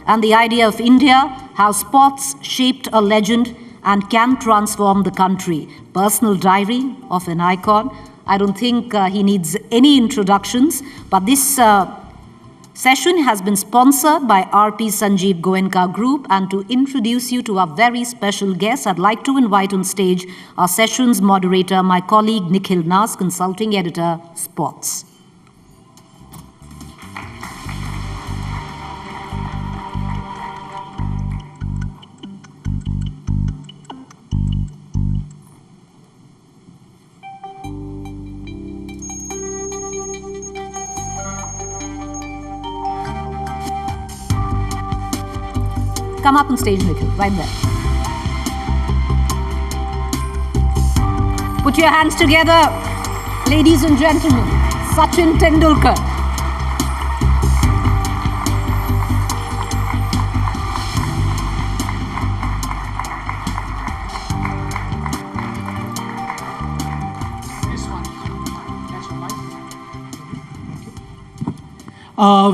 and the idea of India, how sports shaped a legend and can transform the country. Personal diary of an icon. I don't think he needs any introductions, but this session has been sponsored by RP Sanjeev Goenka Group, and to introduce you to our very special guest, I'd like to invite on stage our session's moderator, my colleague Nikhil Nas, Consulting Editor, Sports. Come up on stage, Nikhil, right there. Put your hands together, ladies and gentlemen. Sachin Tendulkar.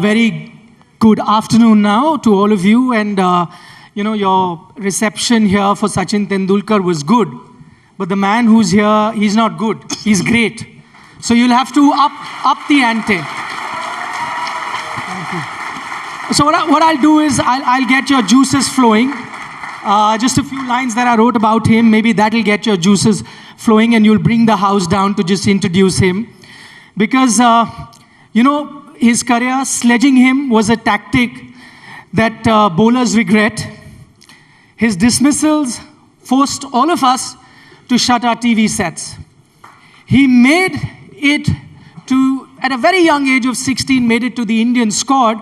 Very good afternoon now to all of you, and your reception here for Sachin Tendulkar was good, but the man who's here, he's not good, he's great. So you'll have to up the ante. Thank you. So what I'll do is I'll get your juices flowing. Just a few lines that I wrote about him, maybe that'll get your juices flowing and you'll bring the house down to just introduce him. Because, his career, sledging him was a tactic that bowlers regret. His dismissals forced all of us to shut our TV sets. He made it at a very young age of 16, made it to the Indian squad.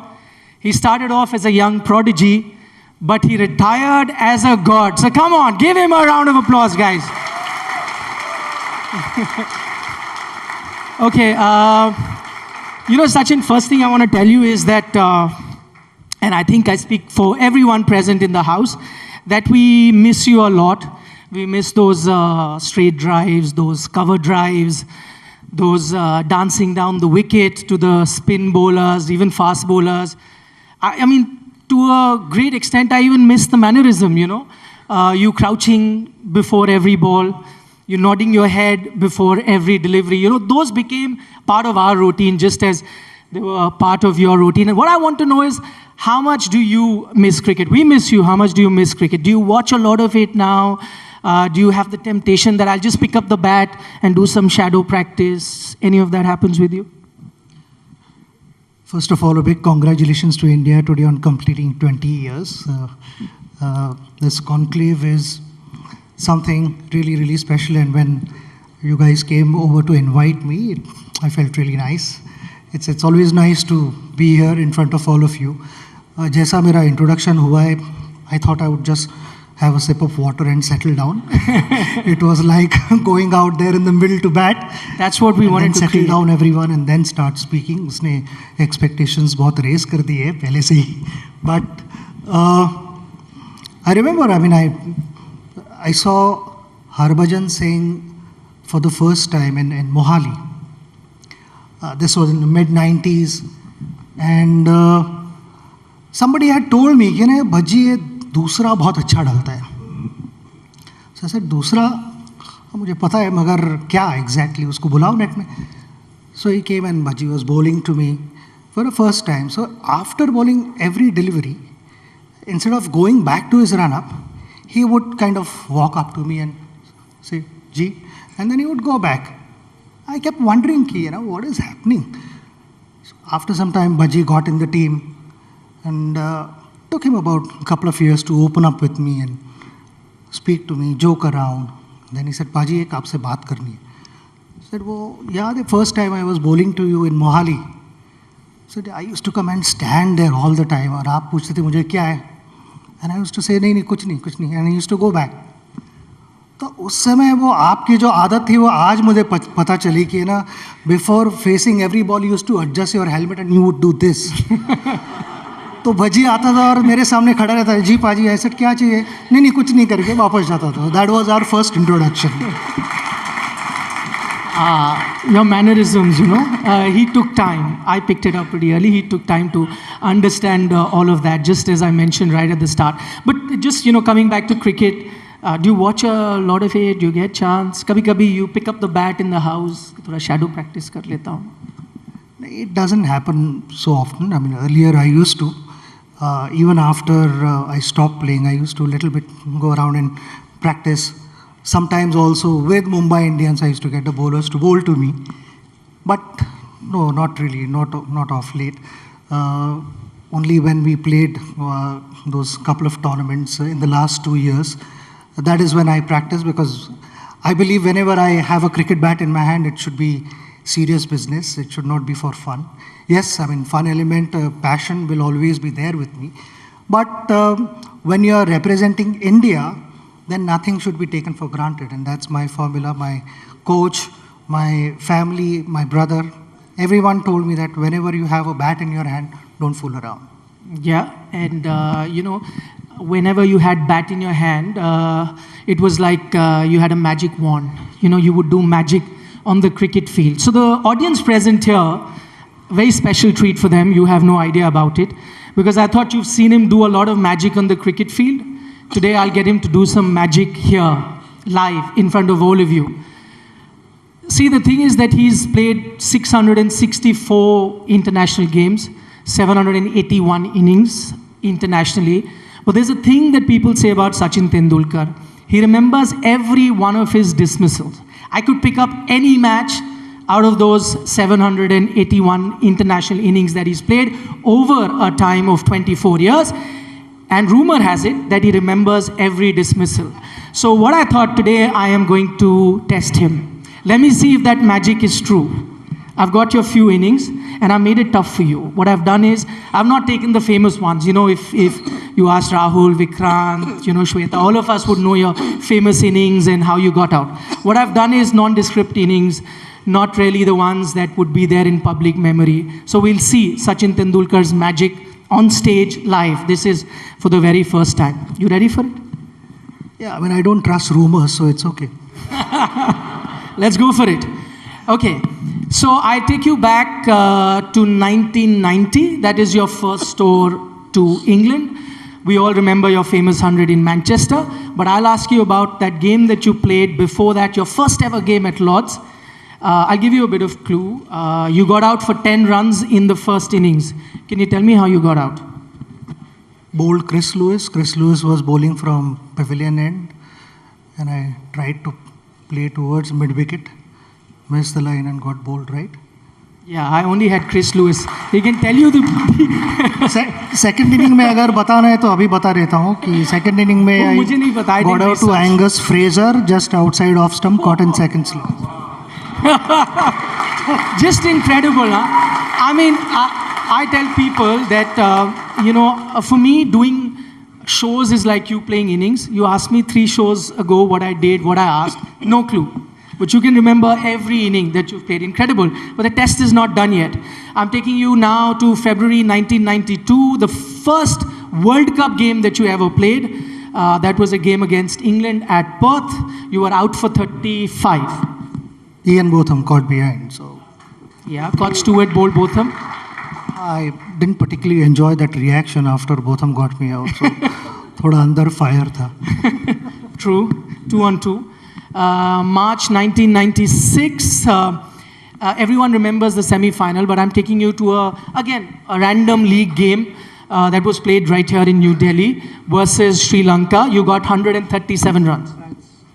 He started off as a young prodigy, but he retired as a god. So come on, give him a round of applause, guys. Okay, Sachin, first thing I want to tell you is that, and I think I speak for everyone present in the house, that we miss you a lot. We miss those straight drives, those cover drives, those dancing down the wicket to the spin bowlers, even fast bowlers. I mean, to a great extent, I even miss the mannerism, you crouching before every ball, you nodding your head before every delivery. Those became part of our routine, just as they were part of your routine. And what I want to know is, how much do you miss cricket? We miss you. How much do you miss cricket? Do you watch a lot of it now? Do you have the temptation that I'll just pick up the bat and do some shadow practice? Any of that happens with you? First of all, a big congratulations to India today on completing 20 years. This conclave is something really, really special, and when you guys came over to invite me, I felt really nice. It's always nice to be here in front of all of you. Jaisa mera introduction hua hai, I thought I would just have a sip of water and settle down. It was like going out there in the middle to bat. That's what we wanted to settle down everyone and then start speaking. Usne expectations bahut raise kar diye pehle se hi. But I remember, I saw Harbhajan saying for the first time in Mohali. This was in the mid-90s, and somebody had told me, Bhaji, ye dusra bahut acha dalta hai. So I said, dusra, mujhe pata hai, magar kya exactly, usko bulao net mein. So he came and Bhaji was bowling to me for the first time. So after bowling every delivery, instead of going back to his run-up, he would kind of walk up to me and say, Ji, and then he would go back. I kept wondering, what is happening? So after some time, Bhaji got in the team, and took him about a couple of years to open up with me and speak to me, joke around. Then he said, Bhaji, ek aapse baat karni hai. I said, the first time I was bowling to you in Mohali, so I used to come and stand there all the time, aur aap puchte the mujhe kya hai? And I used to say, nahi, kuch nahi, and I used to go back. तो उस समय वो आपकी जो आदत थी वो आज मुझे पता चली कि ना before facing every ball you used to adjust your helmet and you would do this. तो भजी आता था और मेरे सामने खड़ा रहता है, जी पाजी ऐसे क्या चाहिए, नहीं कुछ नहीं करके वापस जाता था. That was our first introduction. Your mannerisms, he took time. I picked it up pretty early. He took time to understand all of that, just as I mentioned right at the start. But just, coming back to cricket, do you watch a lot of it? Do you get chance? Kabhi you pick up the bat in the house, thoda shadow practice kar leta hu. It doesn't happen so often. I mean, earlier I used to. Even after I stopped playing, I used to a little bit go around and practice. Sometimes also with Mumbai Indians, I used to get the bowlers to bowl to me. But no, not really, not off late. Only when we played those couple of tournaments in the last 2 years, that is when I practice, because I believe whenever I have a cricket bat in my hand, it should be serious business. It should not be for fun. Yes, I mean, fun element, passion will always be there with me. But when you are representing India, then nothing should be taken for granted. And that's my formula. My coach, my family, my brother, everyone told me that whenever you have a bat in your hand, don't fool around. Yeah, and whenever you had bat in your hand, it was like you had a magic wand. You would do magic on the cricket field. So the audience present here, very special treat for them. You have no idea about it, because I thought you've seen him do a lot of magic on the cricket field. Today I'll get him to do some magic here, live, in front of all of you. See, the thing is that he's played 664 international games, 781 innings internationally. But there's a thing that people say about Sachin Tendulkar. He remembers every one of his dismissals. I could pick up any match out of those 781 international innings that he's played over a time of 24 years. And rumor has it that he remembers every dismissal. So what I thought today, I am going to test him. Let me see if that magic is true. I've got your few innings, and I made it tough for you. What I've done is, I've not taken the famous ones. If you ask Rahul, Vikrant, Shweta, all of us would know your famous innings and how you got out. What I've done is nondescript innings, not really the ones that would be there in public memory. So we'll see Sachin Tendulkar's magic on stage, live. This is for the very first time. You ready for it? Yeah, I mean, I don't trust rumors, so it's okay. Let's go for it. Okay, so I take you back to 1990. That is your first tour to England. We all remember your famous 100 in Manchester, but I'll ask you about that game that you played before that, your first ever game at Lord's. I'll give you a bit of clue. You got out for 10 runs in the first innings. Can you tell me how you got out? Bowled Chris Lewis. Chris Lewis was bowling from pavilion end, and I tried to play towards mid-wicket, missed the line and got bowled right. Yeah, I only had Chris Lewis. He can tell you the... Second inning में अगर बताना है तो अभी बता देता हूँ कि second inning में मुझे नहीं पता. I got out to Angus Fraser just outside off stump, caught in second slip. Just incredible, huh? I mean, I tell people that, for me, doing shows is like you playing innings. You asked me 3 shows ago what I did, what I asked, no clue. But you can remember every inning that you've played. Incredible. But the test is not done yet. I'm taking you now to February 1992, the first World Cup game that you ever played. That was a game against England at Perth. You were out for 35. Ian Botham caught behind. So yeah, caught Stewart, bowled Botham. I didn't particularly enjoy that reaction after Botham got me out. So thoda andar fire tha. True. 2 on 2. March 1996. Everyone remembers the semi-final, but I'm taking you to a random league game that was played right here in New Delhi versus Sri Lanka. You got 137 runs.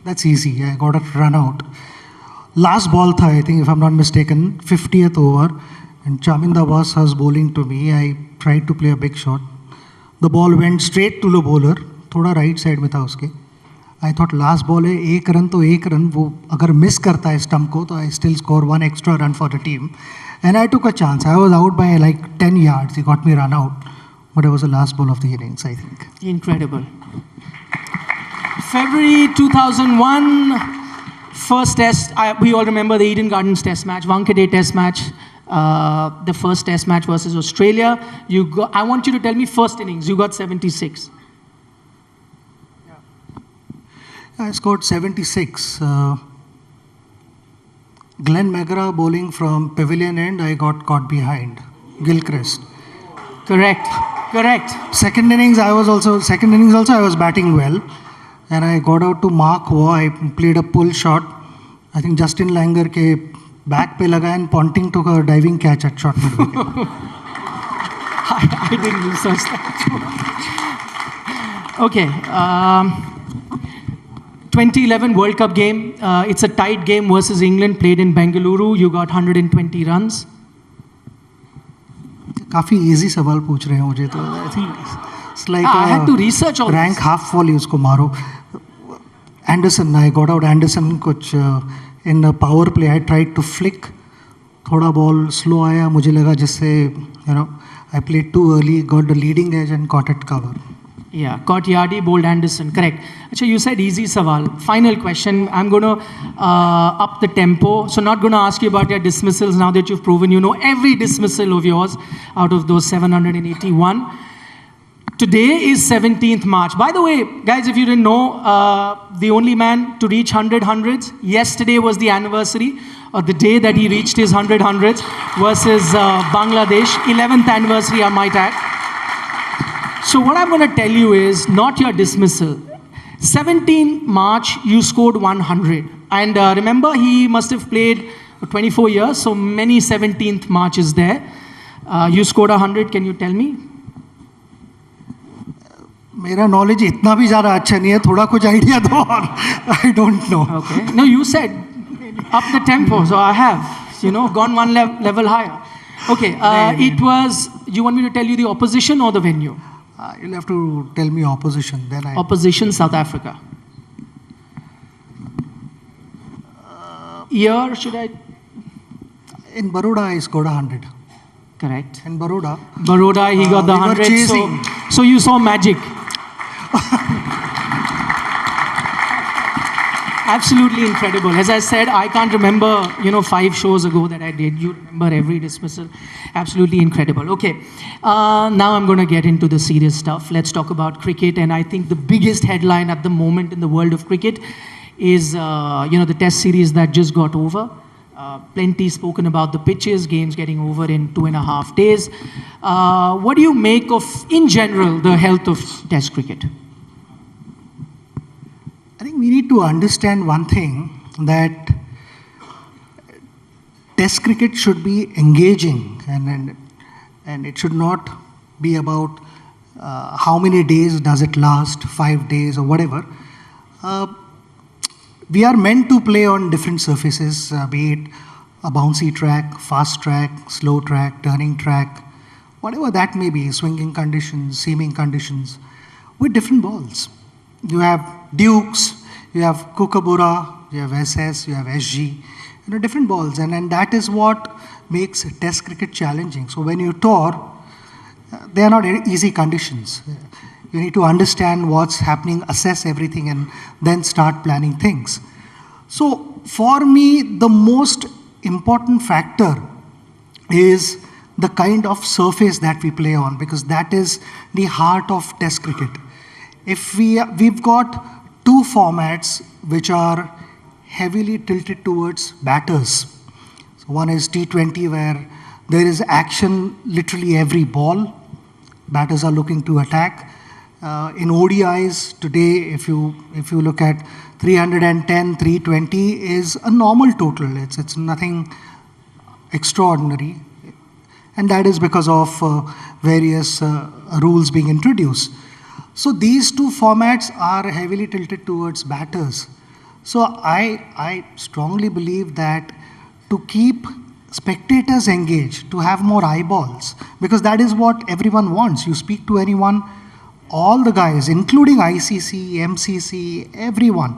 That's easy. I got a run out. Last ball tha, I think, if I'm not mistaken, 50th over, and Chaminda was bowling to me. I tried to play a big shot. The ball went straight to the bowler, thoda right side में था उसके. I thought last ball है, 1 run तो 1 run, वो अगर miss करता है stump को, तो I still score 1 extra run for the team. And I took a chance. I was out by like 10 yards. He got me run out. But it was the last ball of the innings, I think. Incredible. February 2001. First test, we all remember the Eden Gardens test match, Wankhede test match, the first test match versus Australia. I want you to tell me first innings, you got 76. Yeah. I scored 76. Glenn McGrath bowling from pavilion end, I got caught behind. Gilchrist. Correct. Second innings I was batting well. And I got out to Mark Waugh. I played a pull shot. I think Justin Langer ke back pe laga and Ponting took a diving catch at short mid wicket. I didn't research that. Okay. 2011 World Cup game. It's a tight game versus England, played in Bengaluru. You got 120 runs. काफी easy सवाल पूछ रहे हैं मुझे तो. I think it's like I had to research all rank this. half volley उसको मारो. Anderson, I got out Anderson कुछ in the power play. I tried to flick. थोड़ा ball slow आया मुझे लगा जिससे I played too early, got the leading edge and caught it cover. Yeah, caught Yardi, bowled Anderson. Correct. Achha, you said easy sawal. Final question. I'm going to up the tempo. So not going to ask you about your dismissals now that you've proven you know every dismissal of yours out of those 781. Today is 17th March. By the way, guys, if you didn't know, the only man to reach 100 hundreds, yesterday was the anniversary of the day that he reached his 100 hundreds versus Bangladesh. 11th anniversary, I might add. So what I'm going to tell you is not your dismissal. 17 March, you scored 100. And remember, he must have played for 24 years, so many 17th Marches there. You scored 100, can you tell me? मेरा knowledge इतना भी ज़्यादा अच्छा नहीं है, थोड़ा कुछ idea दो और I don't know. Okay. No, you said up the tempo, so I have, gone one level higher. Okay, it was, you want me to tell you the opposition or the venue? You'll have to tell me opposition. Then Opposition, South Africa. Year, should I? In Baroda, I scored 100. Correct. In Baroda. Baroda, he got the we were 100. chasing. So you saw magic. Absolutely incredible. As I said, I can't remember, 5 shows ago that I did. You remember every dismissal. Absolutely incredible. Okay. Now I'm going to get into the serious stuff. Let's talk about cricket. And I think the biggest headline at the moment in the world of cricket is, the test series that just got over. Plenty spoken about the pitches, games getting over in 2.5 days. What do you make of, in general, the health of test cricket? I think we need to understand one thing, that test cricket should be engaging and it should not be about how many days does it last, 5 days or whatever. We are meant to play on different surfaces, be it a bouncy track, fast track, slow track, turning track, whatever that may be, swinging conditions, seaming conditions, with different balls. You have Dukes, you have Kookaburra, you have SS, you have SG, different balls. And that is what makes test cricket challenging. So when you tour, they are not easy conditions. You need to understand what's happening, assess everything, and then start planning things. So for me, the most important factor is the kind of surface that we play on, because that is the heart of test cricket. If we've got 2 formats which are heavily tilted towards batters. So one is T20, where there is action literally every ball. Batters are looking to attack. In ODIs today, if you look at 310, 320 is a normal total. It's nothing extraordinary. And that is because of various rules being introduced. So these 2 formats are heavily tilted towards batters. So I strongly believe that to keep spectators engaged, to have more eyeballs, because that is what everyone wants. You speak to anyone, all the guys, including ICC, MCC, everyone,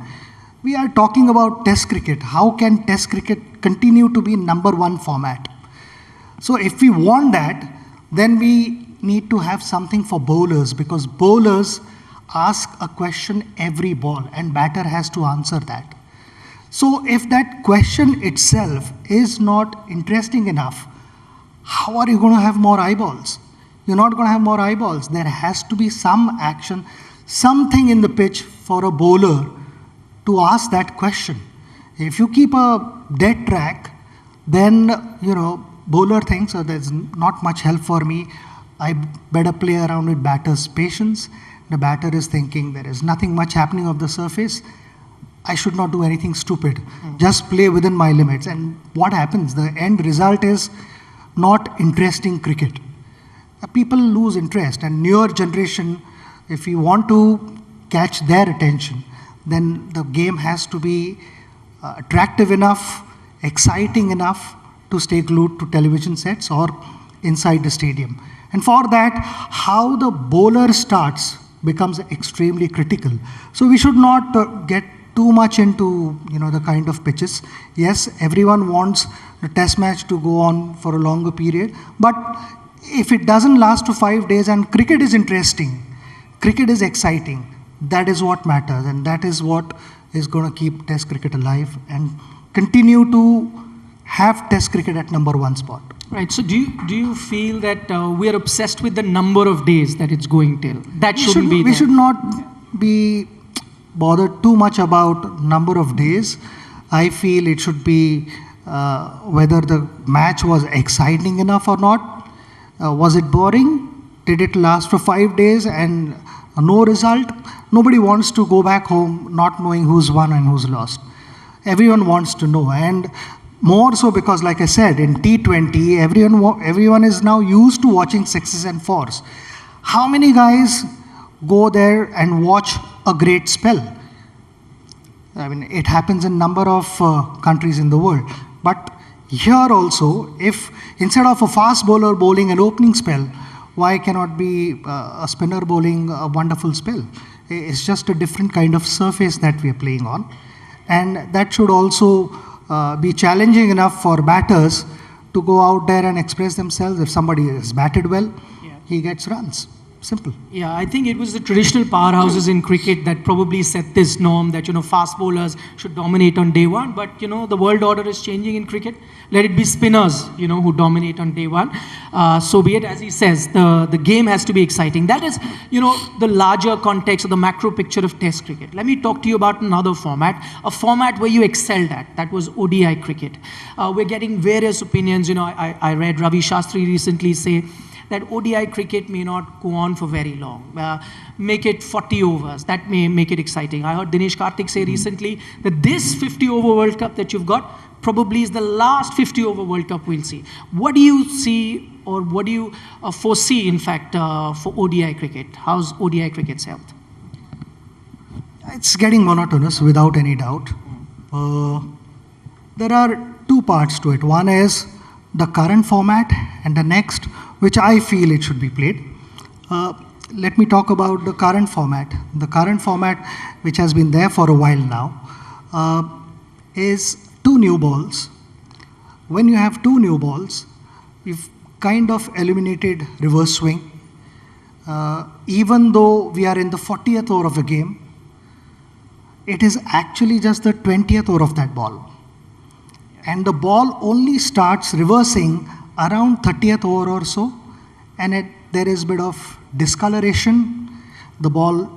we are talking about test cricket. How can test cricket continue to be #1 format? So if we want that, then we need to have something for bowlers, because bowlers ask a question every ball and batter has to answer that. So if that question itself is not interesting enough, how are you going to have more eyeballs? You're not going to have more eyeballs. There has to be some action, something in the pitch for a bowler to ask that question. If you keep a dead track, Then, bowler thinks, there's not much help for me. I better play around with batter's patience. The batter is thinking there is nothing much happening off the surface. I should not do anything stupid. Just play within my limits. And what happens? The end result is not interesting cricket. People lose interest. And newer generation, if you want to catch their attention, then the game has to be attractive enough, exciting enough to stay glued to television sets or inside the stadium. And for that, how the bowler starts becomes extremely critical. So we should not get too much into the kind of pitches. Yes, everyone wants the test match to go on for a longer period, but if it doesn't last to 5 days and cricket is interesting, cricket is exciting, that is what matters, and that is what is going to keep test cricket alive and continue to have test cricket at number one spot. Right. So do you feel that we are obsessed with the number of days that it's going till? That shouldn't be there. We should not be bothered too much about number of days. I feel it should be whether the match was exciting enough or not. Was it boring? Did it last for 5 days and no result? Nobody wants to go back home not knowing who's won and who's lost. Everyone wants to know, and more so because, like I said, in T20, everyone is now used to watching sixes and fours. How many guys go there and watch a great spell? I mean, it happens in number of countries in the world. But here also, if instead of a fast bowler bowling an opening spell, why cannot be a spinner bowling a wonderful spell? It's just a different kind of surface that we are playing on. And that should also be challenging enough for batters to go out there and express themselves. If somebody has batted well, he gets runs. Simple. Yeah, I think it was the traditional powerhouses in cricket that probably set this norm that, fast bowlers should dominate on day one. But, the world order is changing in cricket. Let it be spinners, who dominate on day one. So be it, as he says, the game has to be exciting. That is, the larger context of the macro picture of test cricket. Let me talk to you about another format, a format where you excelled at. That was ODI cricket. We're getting various opinions. I read Ravi Shastri recently say that ODI cricket may not go on for very long. Make it 40 overs. That may make it exciting. I heard Dinesh Karthik say recently that this 50-over World Cup that you've got probably is the last 50-over World Cup we'll see. What do you see, or what do you foresee, in fact, for ODI cricket? How's ODI cricket's health? It's getting monotonous, without any doubt. There are two parts to it. One is the current format, and the next, which I feel it should be played. Let me talk about the current format. The current format, which has been there for a while now, is 2 new balls. When you have 2 new balls, you've kind of eliminated reverse swing. Even though we are in the 40th over of the game, it is actually just the 20th over of that ball. And the ball only starts reversing around 30th over or so, and there is a bit of discoloration. The ball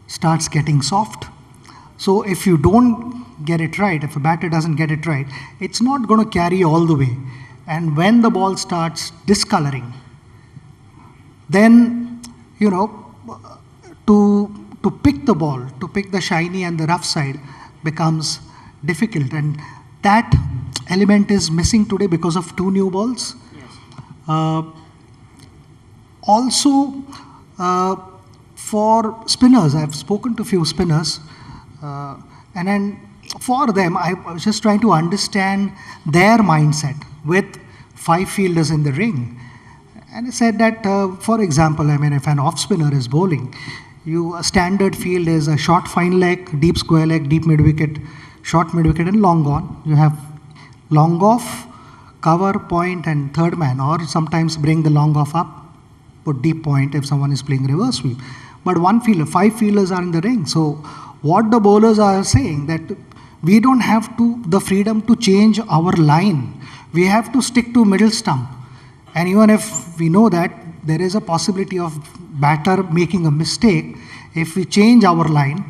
starts getting soft. So if you don't get it right, if a batter doesn't get it right, it's not going to carry all the way. And when the ball starts discoloring, then, to pick the ball, to pick the shiny and the rough side becomes difficult. And that element is missing today because of 2 new balls. Yes. Also, for spinners, I've spoken to a few spinners, and then for them, I was just trying to understand their mindset with 5 fielders in the ring. And I said that, for example, if an off spinner is bowling, a standard field is a short fine leg, deep square leg, deep mid wicket, short mid wicket, and long on. You have long off, cover, point, and third man, or sometimes bring the long off up, put deep point if someone is playing reverse sweep. But 1 fielder, 5 fielders are in the ring. So what the bowlers are saying that we don't have the freedom to change our line. We have to stick to middle stump. And even if we know that there is a possibility of batter making a mistake if we change our line,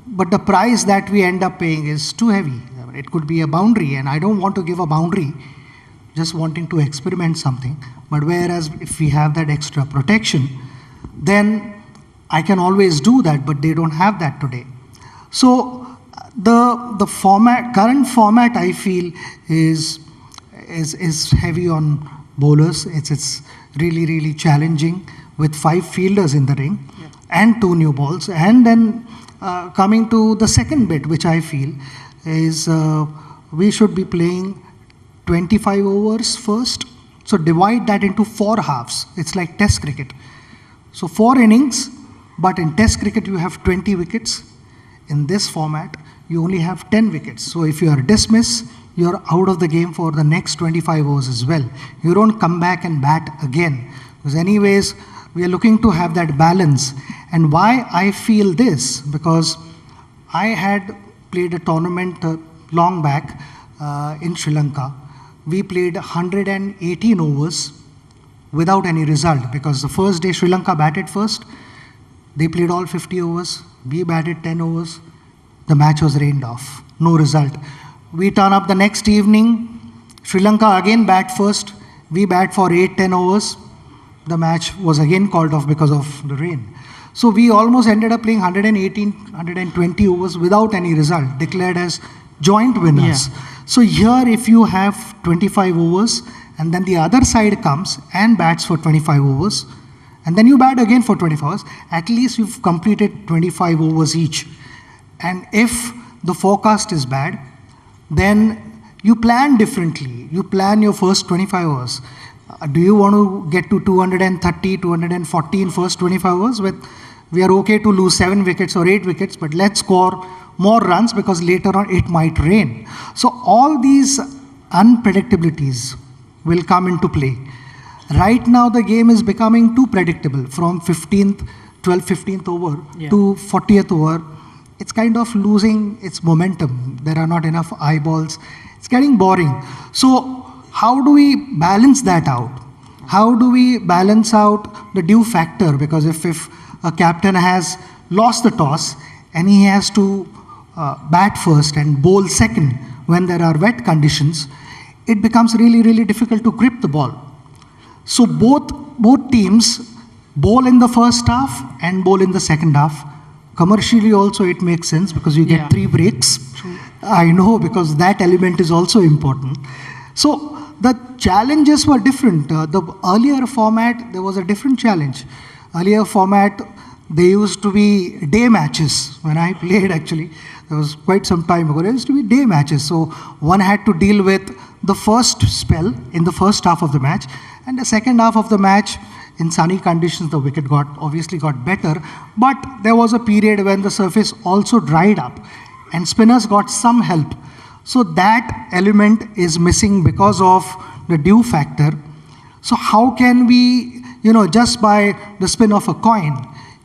but the price that we end up paying is too heavy. It could be a boundary, and I don't want to give a boundary just wanting to experiment something. But whereas if we have that extra protection, then I can always do that, but they don't have that today. So the current format I feel is heavy on bowlers. It's really challenging with 5 fielders in the ring and 2 new balls. And then coming to the second bit, which I feel is we should be playing 25 overs first. So divide that into 4 halves. It's like Test cricket. So 4 innings, but in Test cricket you have 20 wickets. In this format, you only have 10 wickets. So if you are dismissed, you're out of the game for the next 25 overs as well. You don't come back and bat again. Because anyways, we are looking to have that balance. And why I feel this, because I had played a tournament long back in Sri Lanka. We played 118 overs without any result, because the first day Sri Lanka batted first. They played all 50 overs. We batted 10 overs. The match was rained off. No result. We turn up the next evening. Sri Lanka again bat first. We bat for 8-10 overs. The match was again called off because of the rain. So we almost ended up playing 118, 120 overs without any result, declared as joint winners. Yeah. So here if you have 25 overs and then the other side comes and bats for 25 overs, and then you bat again for 24 hours, at least you've completed 25 overs each. And if the forecast is bad, then you plan differently. You plan your first 25 hours. Do you want to get to 230, 240 in first 25 hours? We are okay to lose 7 wickets or 8 wickets, but let's score more runs because later on it might rain. So all these unpredictabilities will come into play. Right now the game is becoming too predictable. From 12th, 15th over to 40th over, it's kind of losing its momentum. There are not enough eyeballs. It's getting boring. So how do we balance that out? How do we balance out the due factor? Because if a captain has lost the toss and he has to bat first and bowl second when there are wet conditions, it becomes really difficult to grip the ball. So both teams bowl in the first half and bowl in the second half. Commercially also it makes sense because you get 3 breaks. True. I know, because that element is also important. So the challenges were different. The earlier format, there was a different challenge. Earlier format, they used to be day matches. When I played, actually, there was quite some time ago, there used to be day matches. So one had to deal with the first spell in the first half of the match, and the second half of the match, in sunny conditions, the wicket obviously got better, but there was a period when the surface also dried up and spinners got some help. So that element is missing because of the dew factor. So how can we, just by the spin of a coin,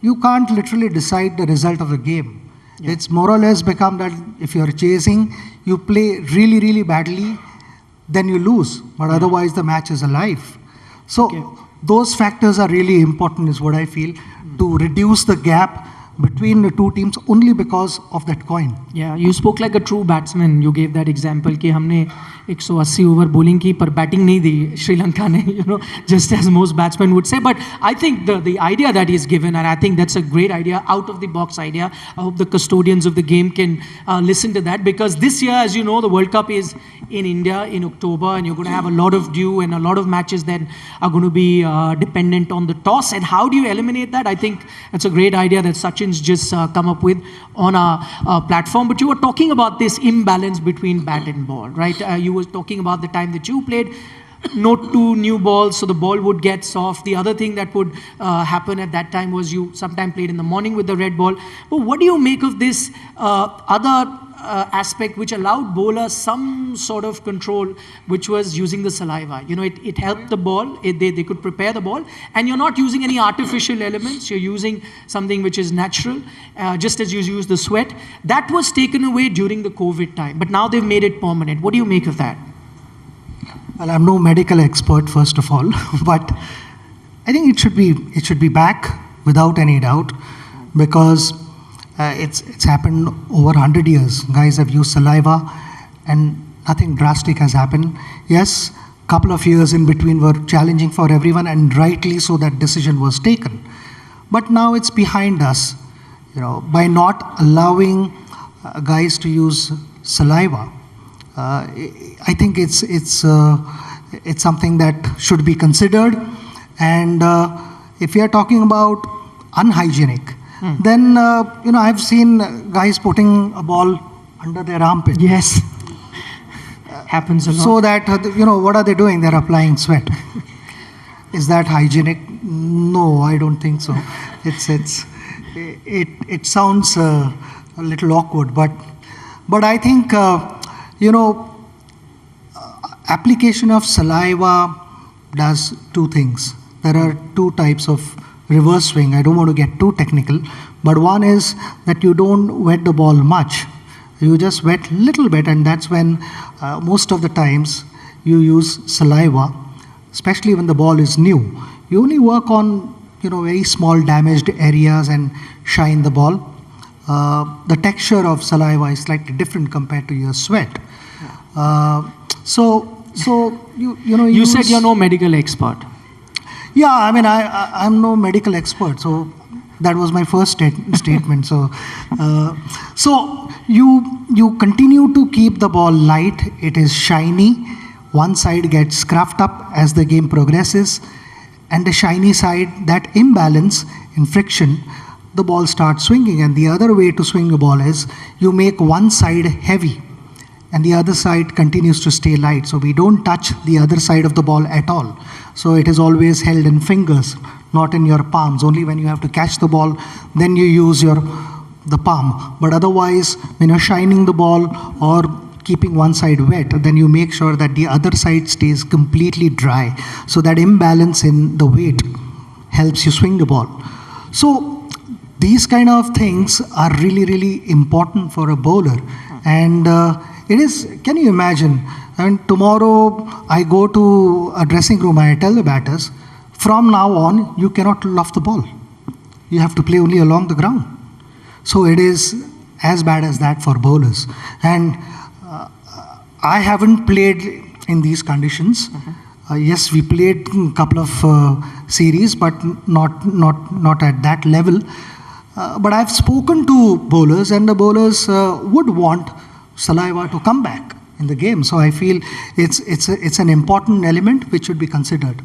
you can't literally decide the result of the game. Yeah. It's more or less become that if you're chasing, you play really badly, then you lose. But otherwise the match is alive. So those factors are really important, is what I feel, to reduce the gap between the two teams only because of that coin. Yeah, you spoke like a true batsman. You gave that example कि हमने 180 over bowling की पर batting नहीं दी श्रीलंका ने, just as most batsmen would say. But I think the idea that he's given, and I think that's a great idea, out of the box idea. I hope the custodians of the game can listen to that, because this year, as you know, the World Cup is in India in October, and you're going to have a lot of dew and a lot of matches that are going to be dependent on the toss. And how do you eliminate that? I think that's a great idea that Sachin's just come up with on our platform. But you were talking about this imbalance between bat and ball, right? You were talking about the time that you played. No 2 new balls, so the ball would get soft. The other thing that would happen at that time was you sometimes played in the morning with the red ball. But what do you make of this other aspect which allowed bowlers some sort of control, which was using the saliva? It helped the ball. They could prepare the ball, and you're not using any artificial elements. You're using something which is natural, just as you use the sweat. That was taken away during the COVID time, but now they've made it permanent. What do you make of that? Well, I'm no medical expert, first of all, but I think it should be back without any doubt, because it's happened over 100 years. Guys have used saliva and nothing drastic has happened. Yes, couple of years in between were challenging for everyone, and rightly so that decision was taken. But now it's behind us, by not allowing guys to use saliva. I think it's something that should be considered. And if we are talking about unhygienic, then I've seen guys putting a ball under their armpit. Yes. Happens a lot. So that, what are they doing? They're applying sweat. Is that hygienic? No, I don't think so. It sounds a little awkward, but I think, application of saliva does two things. There are two types of reverse swing. I don't want to get too technical, but one is that you don't wet the ball much. You just wet little bit, and that's when most of the times you use saliva, especially when the ball is new. You only work on very small damaged areas and shine the ball. The texture of saliva is slightly different compared to your sweat. So you said you're no medical expert. Yeah, I mean, I'm no medical expert, so that was my first statement. So you continue to keep the ball light. It is shiny. One side gets scruffed up as the game progresses, and the shiny side, that imbalance in friction, the ball starts swinging. And the other way to swing the ball is you make one side heavy, and the other side continues to stay light. So we don't touch the other side of the ball at all. So it is always held in fingers, not in your palms. Only when you have to catch the ball, then you use the palm. But otherwise, when you're shining the ball or keeping one side wet, then you make sure that the other side stays completely dry. So that imbalance in the weight helps you swing the ball. So these kind of things are really, really important for a bowler. And it is, can you imagine, and tomorrow I go to a dressing room and I tell the batters, from now on, you cannot loft the ball. You have to play only along the ground. So it is as bad as that for bowlers. And I haven't played in these conditions. Yes, we played a couple of series, but not at that level. But I've spoken to bowlers, and the bowlers would want saliva to come back in the game. So I feel it's an important element which should be considered.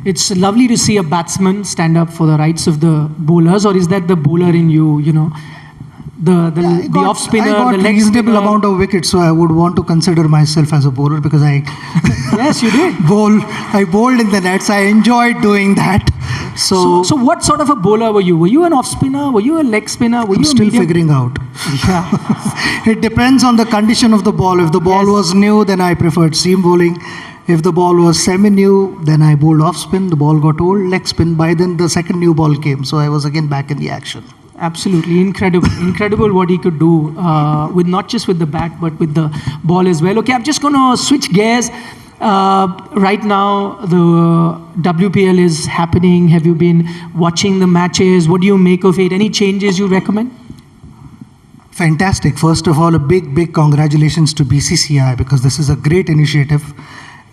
It's lovely to see a batsman stand up for the rights of the bowlers, or is that the bowler in you, the off spinner, I got the leg reasonable spinner? amount of wickets, so I would want to consider myself as a bowler because I Yes, you did. I bowled in the nets. I enjoyed doing that. So what sort of a bowler were you? Were you an off spinner? Were you a leg spinner? Were I'm you a still medium? figuring out. Yeah. It depends on the condition of the ball. If the ball was new, then I preferred seam bowling. If the ball was semi-new, then I bowled off spin. The ball got old, leg spin. By then, the second new ball came, so I was again back in the action. Absolutely incredible what he could do with not just with the bat but with the ball as well. Okay, I'm just going to switch gears. Right now, the WPL is happening. Have you been watching the matches? What do you make of it? Any changes you recommend? Fantastic. First of all, a big congratulations to BCCI because this is a great initiative.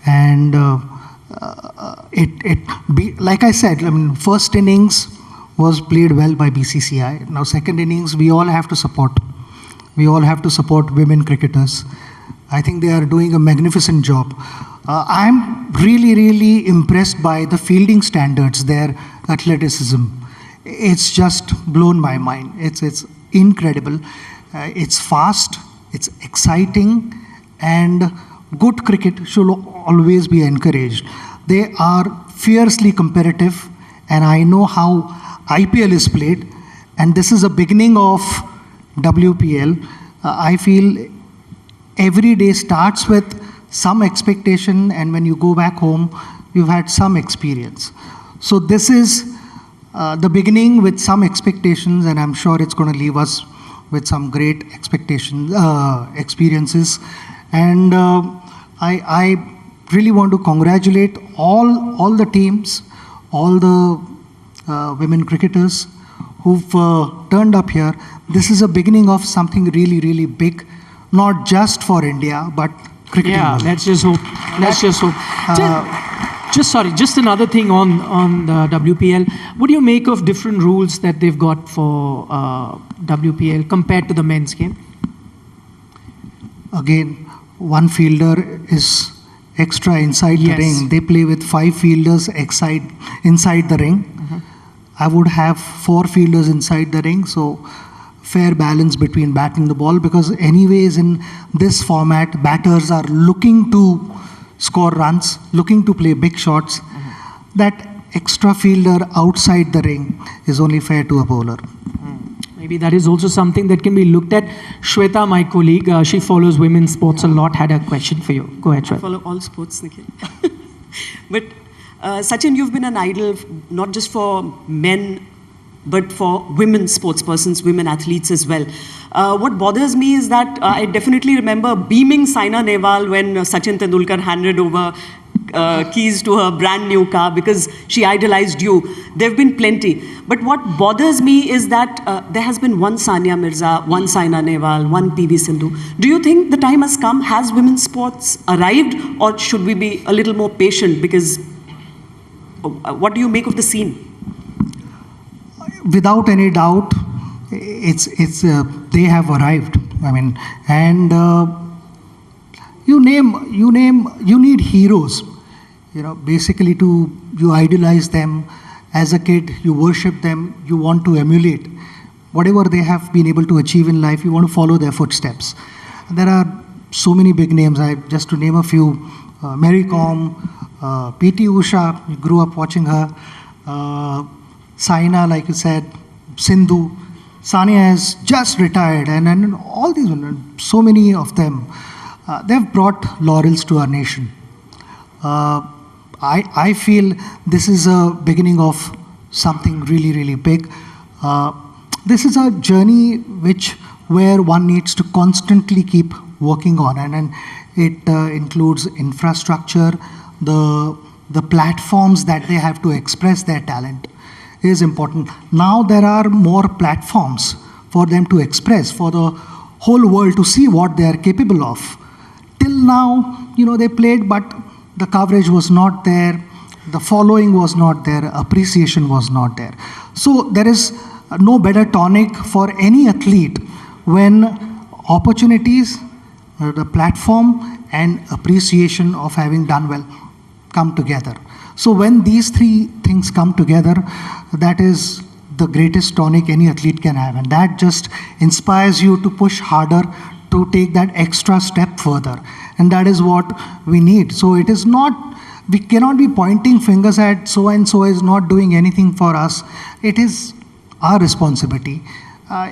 And like I said, I mean, first innings was played well by BCCI. Now, second innings, we all have to support. We all have to support women cricketers. I think they are doing a magnificent job. I'm really impressed by the fielding standards, their athleticism. It's just blown my mind. It's incredible. It's fast, it's exciting, and good cricket should always be encouraged. They are fiercely competitive, and I know how IPL is played, and this is a beginning of WPL. I feel every day starts with some expectation, and when you go back home, you've had some experience. So this is the beginning with some expectations, and I'm sure it's going to leave us with some great experiences. And I really want to congratulate all the teams, all the women cricketers who've turned up here. This is a beginning of something really big, not just for India, but cricketing Yeah, world. let's just hope. Let's just hope. Just another thing on the WPL. What do you make of different rules that they've got for WPL compared to the men's game? Again, one fielder is extra inside the Yes. ring. They play with 5 fielders inside the ring. I would have 4 fielders inside the ring, so fair balance between batting the ball, because anyways in this format, batters are looking to score runs, looking to play big shots. That extra fielder outside the ring is only fair to a bowler. Maybe that is also something that can be looked at. Shweta, my colleague, she follows women's sports a lot, had a question for you. Go ahead, I Shweta. follow all sports, Nikhil. But Sachin, you've been an idol not just for men, but for women sports persons, women athletes as well. What bothers me is that I definitely remember beaming Saina Nehwal when Sachin Tendulkar handed over keys to her brand new car because she idolized you. There have been plenty. But what bothers me is that there has been one Sania Mirza, one Saina Nehwal, one PV Sindhu. Do you think the time has come? Has women's sports arrived? Or should we be a little more patient? Because what do you make of the scene? Without any doubt, they have arrived. I mean, and you need heroes. You know, basically you idolize them as a kid, you worship them, you want to emulate whatever they have been able to achieve in life. You want to follow their footsteps. There are so many big names. Just to name a few: Mary Kom, P.T. Usha. You grew up watching her. Saina, like you said, Sindhu, Sania has just retired, and all these women, so many of them, they've brought laurels to our nation. I feel this is a beginning of something really, really big. This is a journey where one needs to constantly keep working on, and it includes infrastructure, the platforms that they have to express their talent is important. Now there are more platforms for them to express, for the whole world to see what they are capable of. Till now, they played, but the coverage was not there, the following was not there, appreciation was not there. So there is no better tonic for any athlete when opportunities, the platform, and appreciation of having done well come together. So when these 3 things come together, that is the greatest tonic any athlete can have. And that just inspires you to push harder, to take that extra step further. And that is what we need. So it is not, we cannot be pointing fingers at so-and-so is not doing anything for us. It is our responsibility.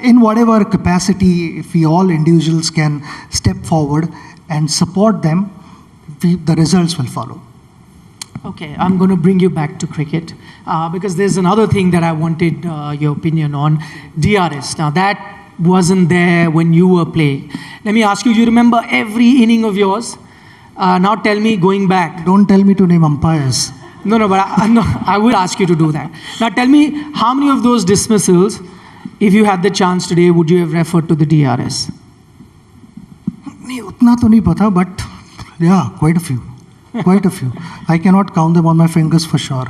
In whatever capacity, if we all individuals can step forward and support them, the results will follow. Okay, I'm going to bring you back to cricket because there's another thing that I wanted your opinion on, DRS. Now that wasn't there when you were playing. Let me ask you, do you remember every inning of yours? Now tell me, going back. Don't tell me to name umpires. No, but I will ask you to do that. Now tell me, how many of those dismissals, if you had the chance today, would you have referred to the DRS? नहीं उतना तो नहीं पता, but yeah, quite a few. Quite a few. I cannot count them on my fingers for sure.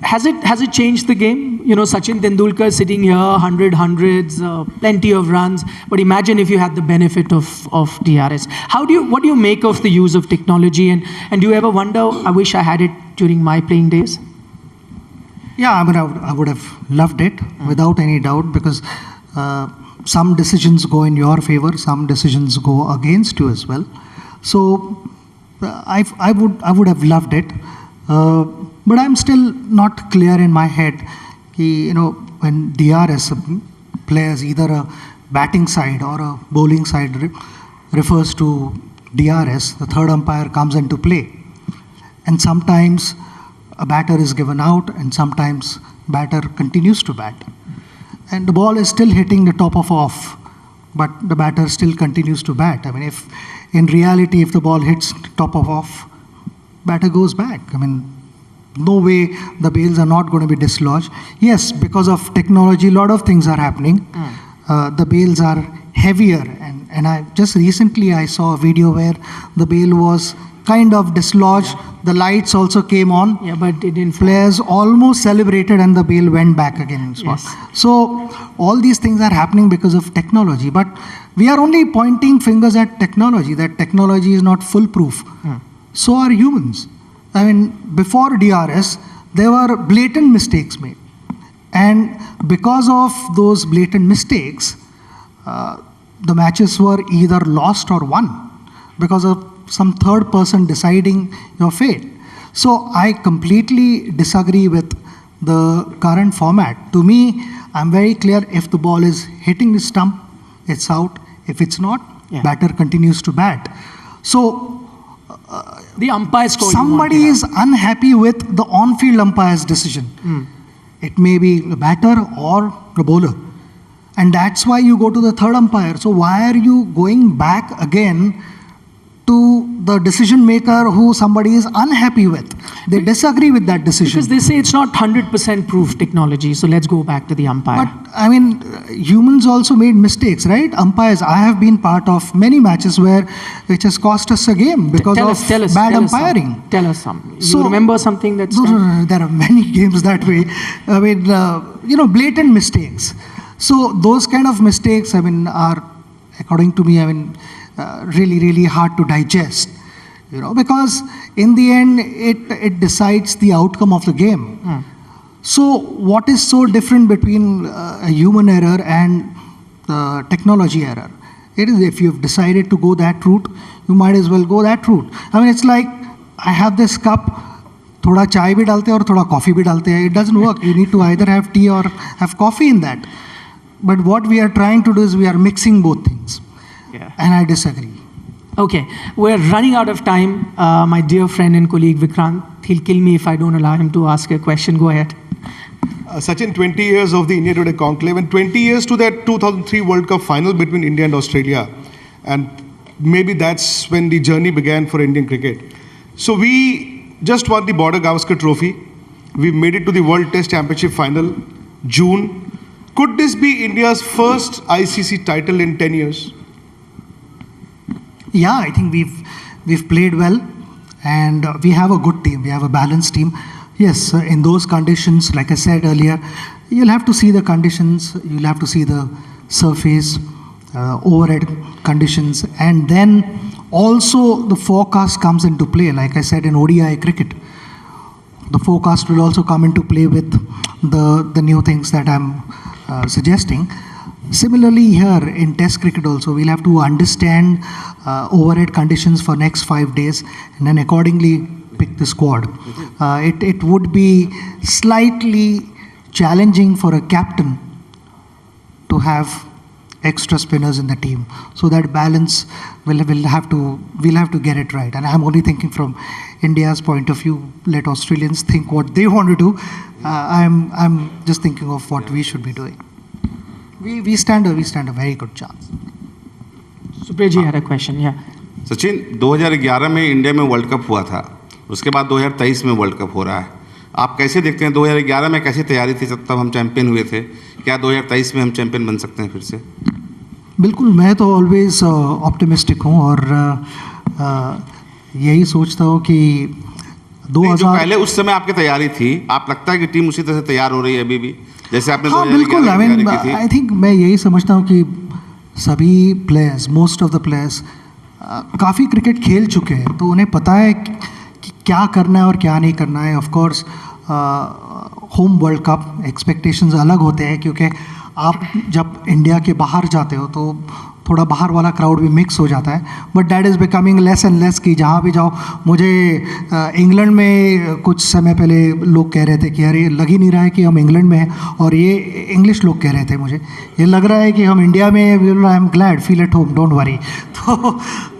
Has it changed the game? Sachin Tendulkar sitting here, 100 hundreds, plenty of runs. But imagine if you had the benefit of DRS. What do you make of the use of technology? And do you ever wonder, I wish I had it during my playing days? Yeah, I mean, I would have loved it without any doubt, because some decisions go in your favor, some decisions go against you as well. So I would have loved it, but I'm still not clear in my head. When DRS players, either a batting side or a bowling side refers to DRS, the third umpire comes into play, and sometimes a batter is given out, and sometimes batter continues to bat, and the ball is still hitting the top of off, but the batter still continues to bat. I mean, in reality, if the ball hits top of off, batter goes back. I mean, no way the bails are not going to be dislodged. Yes, because of technology, a lot of things are happening. The bails are heavier, And I just recently I saw a video where the bail was kind of dislodged. The lights also came on. Yeah, but it didn't. Players almost celebrated and the bail went back again. Yes. So all these things are happening because of technology. But we are only pointing fingers at technology, that technology is not foolproof. So are humans. I mean, before DRS, there were blatant mistakes made. And because of those blatant mistakes, the matches were either lost or won because of some third person deciding your fate. So I completely disagree with the current format. To me, I'm very clear, if the ball is hitting the stump, it's out. If it's not, batter continues to bat. So the umpire's call. Somebody is unhappy with the on-field umpire's decision. It may be the batter or the bowler. And that's why you go to the third umpire. So why are you going back again to the decision maker who somebody is unhappy with? They disagree with that decision. Because they say it's not 100% proof technology, so let's go back to the umpire. But I mean, humans also made mistakes, right? Umpires, I have been part of many matches which has cost us a game because of bad umpiring. Tell us some. You remember something that's... No, there are many games that way. I mean, blatant mistakes. So those kind of mistakes, I mean, are, according to me, I mean, really, really hard to digest, because in the end, it decides the outcome of the game. So what is so different between a human error and technology error? It is, if you've decided to go that route, you might as well go that route. I mean, it's like, I have this cup, thoda chai bhi dalte hai aur thoda coffee bhi dalte hai. It doesn't work. You need to either have tea or have coffee in that. But what we are trying to do is we are mixing both things. And I disagree. Okay, we're running out of time. My dear friend and colleague Vikrant, he'll kill me if I don't allow him to ask a question. Go ahead. Sachin, 20 years of the India Today Conclave and 20 years to that 2003 World Cup final between India and Australia. And maybe that's when the journey began for Indian cricket. So we just won the Border Gavaskar Trophy. We made it to the World Test Championship final, June. Could this be India's first ICC title in 10 years? Yeah, I think we've played well, and we have a good team. We have a balanced team. Yes, in those conditions, like I said earlier, you'll have to see the conditions. You'll have to see the surface, overhead conditions, and then also the forecast comes into play. Like I said in ODI cricket, the forecast will also come into play with the new things that I'm suggesting. Similarly here in Test cricket also, we'll have to understand overhead conditions for next 5 days and then accordingly pick the squad. It would be slightly challenging for a captain to have extra spinners in the team. So that balance we'll have to get it right. And I'm only thinking from India's point of view. Let Australians think what they want to do. I'm just thinking of what we should be doing. We stand a very good chance. Supreji had a question, yeah. Sachin, 2011 में India में world cup हुआ था, उसके बाद 2023 में world cup हो रहा है. आप कैसे देखते हैं 2011 में कैसी तैयारी थी, तब हम चैंपियन हुए थे, क्या 2023 में हम चैंपियन बन सकते हैं फिर से? बिल्कुल, मैं तो ऑलवेज ऑप्टिमिस्टिक हूँ और यही सोचता हूँ कि 2000 जो पहले उस समय आपकी तैयारी थी, आप लगता है कि टीम उसी तरह से तैयार हो रही है अभी भी, जैसे आपने 2011 में तैयारी की थी? आई थिंक मैं यही समझता हूँ कि सभी players, most of the players काफ़ी क्रिकेट खेल चुके हैं, तो उन्हें पता है कि क्या करना है और क्या नहीं करना है. Of course home world cup expectations अलग होते हैं, क्योंकि आप जब इंडिया के बाहर जाते हो तो थोड़ा बाहर वाला क्राउड भी मिक्स हो जाता है. But that is becoming less and less कि जहाँ भी जाओ. मुझे इंग्लैंड में कुछ समय पहले लोग कह रहे थे कि अरे लग ही नहीं रहा है कि हम इंग्लैंड में हैं, और ये इंग्लिश लोग कह रहे थे मुझे ये लग रहा है कि हम इंडिया में. I am glad, feel at home, don't worry.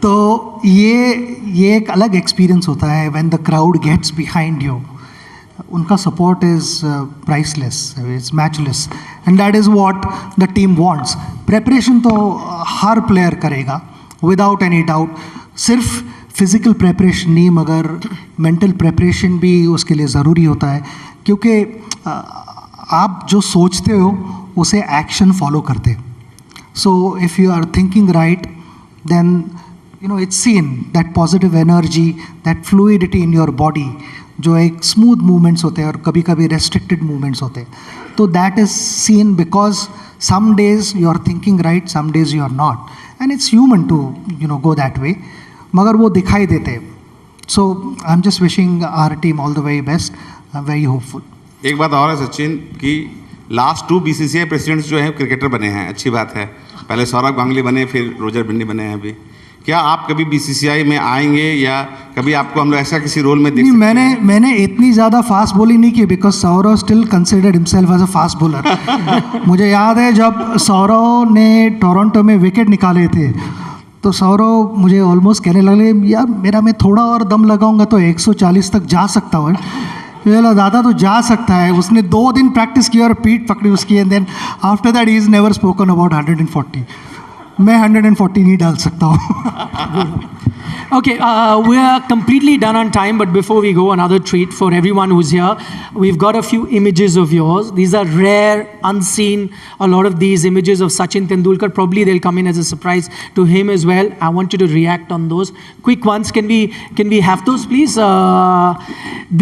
तो ये एक अलग एक्सपीरियंस होता है when the crowd gets behind you. उनका support is priceless, it's matchless, and that is what the team wants. Preparation तो हर प्लेयर करेगा विदाउट एनी डाउट. सिर्फ फिज़िकल प्रेपरेशन नहीं, मगर मेंटल प्रेपरेशन भी उसके लिए ज़रूरी होता है, क्योंकि आप जो सोचते हो उसे एक्शन फॉलो करते. So if you are thinking right, then it's seen that positive energy, that fluidity in your body, जो एक smooth movements होते हैं और कभी कभी restricted movements होते हैं. तो that is seen because some days you are thinking right, some days you are not, and it's human to go that way. मगर वो दिखाई देते हैं. So I'm just wishing our team all the very best. I'm very hopeful. एक बात और है सचिन कि लास्ट 2 BCCI प्रेसिडेंट्स जो हैं क्रिकेटर बने हैं, अच्छी बात है. पहले सौरभ गांगुली बने, फिर रोजर बिन्नी बने हैं अभी. क्या आप कभी BCCI में आएंगे या कभी आपको हम लोग ऐसा किसी रोल में देख सकते हैं? मैंने इतनी ज़्यादा फास्ट बॉलिंग नहीं की because Sourav still considered himself as a fast bowler. मुझे याद है जब सौरव ने टोरंटो में विकेट निकाले थे तो सौरव मुझे ऑलमोस्ट कहने लगे यार मैं थोड़ा और दम लगाऊंगा तो 140 तक जा सकता हूँ. बोला दादा तो जा सकता है. उसने 2 दिन प्रैक्टिस की और पीठ पकड़ी उसकी and then after that he is never spoken about 140. मैं 140 नहीं डाल सकता हूँ. Okay, we are completely done on time, but before we go, another treat for everyone who's here. We've got a few images of yours. These are rare, unseen. A lot of these images of Sachin Tendulkar, probably they'll come in as a surprise to him as well. I want you to react on those. Quick ones, can we have those, please?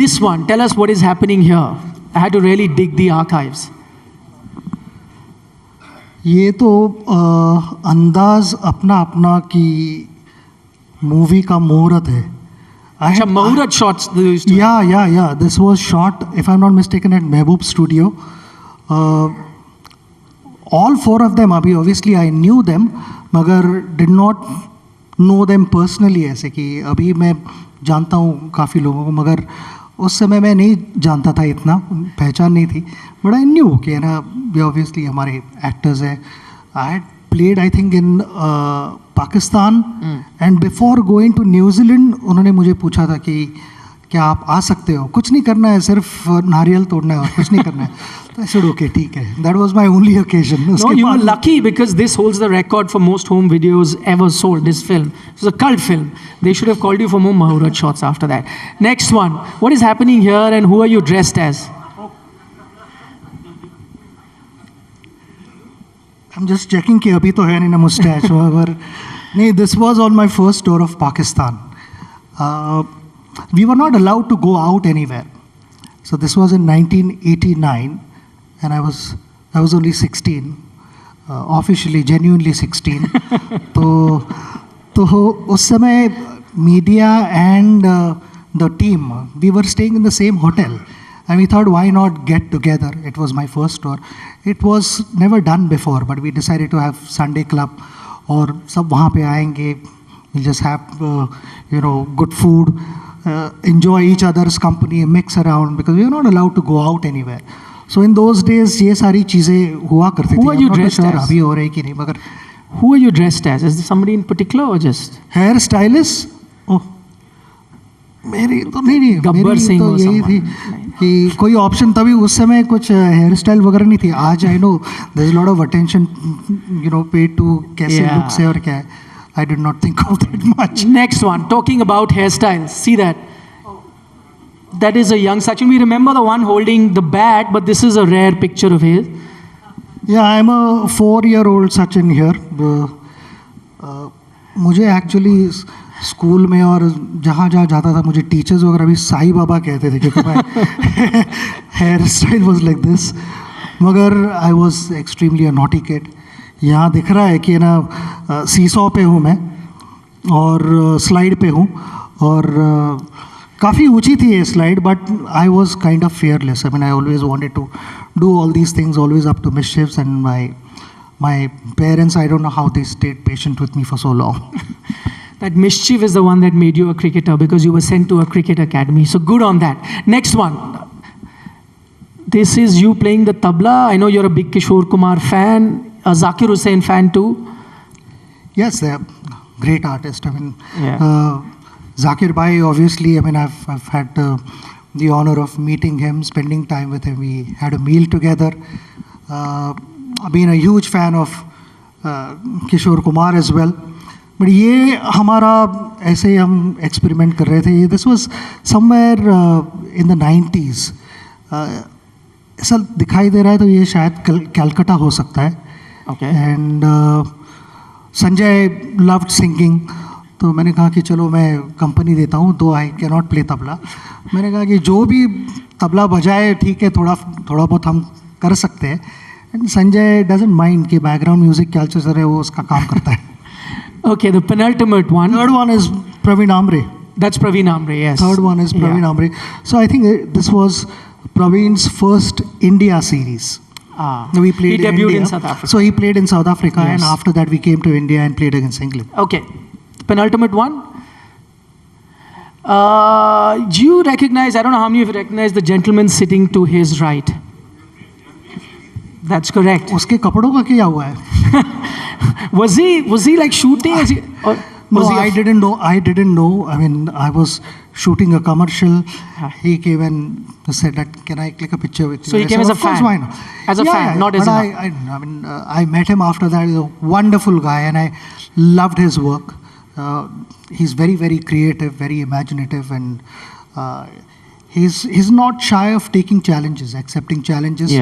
This one, tell us what is happening here. I had to really dig the archives. ये तो अंदाज अपना अपना की movie का मुहूर्त है. अच्छा, मुहूर्त shots. Yeah. This was shot, if I'm not mistaken, at Mehboob Studio. All 4 of them, अभी obviously I knew them, मगर did not know them personally. ऐसे कि अभी मैं जानता हूँ काफ़ी लोगों को, मगर उस समय मैं नहीं जानता था, इतना पहचान नहीं थी. बट आई न्यू कि ना ऑब्वियसली हमारे एक्टर्स हैं. I had played I think in Pakistan and before going to New Zealand उन्होंने मुझे पूछा था कि क्या आप आ सकते हो, कुछ नहीं करना है, सिर्फ नारियल तोड़ना है और कुछ नहीं करना है. तो I said, okay, ठीक है. That was my only occasion. No, you were lucky because this holds the record for most home videos ever sold, this film. It was a cult film. They should have called you for more Muhurat shots after that. Next one. What is happening here and who are you dressed as? I'm just checking कि अभी तो है नहीं ना mustache वगैरह. नहीं, this was on my first tour of Pakistan. We were not allowed to go out anywhere. So this was in 1989. And I was only 16, officially, genuinely 16. तो उस समय media and the team, we were staying in the same hotel. And we thought, why not get together? It was my first tour. It was never done before, but we decided to have Sunday club. और सब वहाँ पे आएंगे. We'll just have, good food, enjoy each other's company, mix around, because we were not allowed to go out anywhere. So in those days, ये सारी चीज़ें हुआ करती थी. Who are you dressed as? अभी हो रही कि नहीं, मगर Who are you dressed as? Is there somebody in particular or just? Hair stylist. Oh, मेरी तो नहीं, गब्बर सिंह तो यही थी कि कोई ऑप्शन तभी उस समय कुछ हेयर स्टाइल वगैरह नहीं थी. आज I know there is lot of attention paid to कैसे लुक से और क्या है. I did not think of that much. Next one, talking about hairstyles. See that? That is a young Sachin. We remember the one holding the bat, but this is a rare picture of his. Yeah, I'm a 4-year-old Sachin here. मुझे actually school में और जहाँ जाता था मुझे teachers वगैरह भी साईं बाबा कहते थे क्योंकि मैं hair style was like this. मगर I was extremely a naughty kid. यहाँ दिख रहा है कि ना सीसॉ पे हूँ मैं और स्लाइड पे हूँ और काफ़ी ऊंची थी ये slide, but I was kind of fearless. I mean, I always wanted to do all these things, always up to mischiefs, and my parents, I don't know how they stayed patient with me for so long. That mischief is the one that made you a cricketer because you were sent to a cricket academy. So good on that. Next one. This is you playing the tabla. I know you're a big Kishore Kumar fan, a Zakir Hussain fan too. Yes, they're great artist. I mean, Yeah. Zakir Bhai, obviously, I mean, I've had the honor of meeting him, spending time with him. We had a meal together. I've been a huge fan of Kishore Kumar as well. But ये हमारा ऐसे ही हम experiment कर रहे थे. This was somewhere in the 90s. ऐसा दिखाई दे रहा है तो ये शायद कलकत्ता हो सकता है. Okay. And Sanjay loved singing. तो मैंने कहा कि चलो मैं कंपनी देता हूँ, तो I can not play tabla. मैंने कहा कि जो भी तबला बजाए ठीक है, थोड़ा बहुत हम कर सकते हैं. एंड संजय डजंट माइंड कि बैकग्राउंड म्यूजिक क्या चल रहा है, वो उसका काम करता है. Okay, the penultimate one. Third one is Praveen Amre. That's Praveen Amre, yes. Third one is Praveen Amre. So I think this was Praveen's first India series. We played he debuted India. in South Africa. So he played in South Africa, Yes. and after that we came to India and played against England. Okay, penultimate one. Do you recognize, I don't know how many of you recognize the gentleman sitting to his right? That's correct. उसके कपड़ों का क्या हुआ है? Was he like shooting? No, I didn't know. I mean, I was shooting a commercial. He came and said that, can I click a picture with you? So he I came said, as a of course, fan. why not? As a fan, not as but an I met him after that. He's a wonderful guy, and I loved his work. He's very, very creative, very imaginative, and he's not shy of taking challenges, accepting challenges,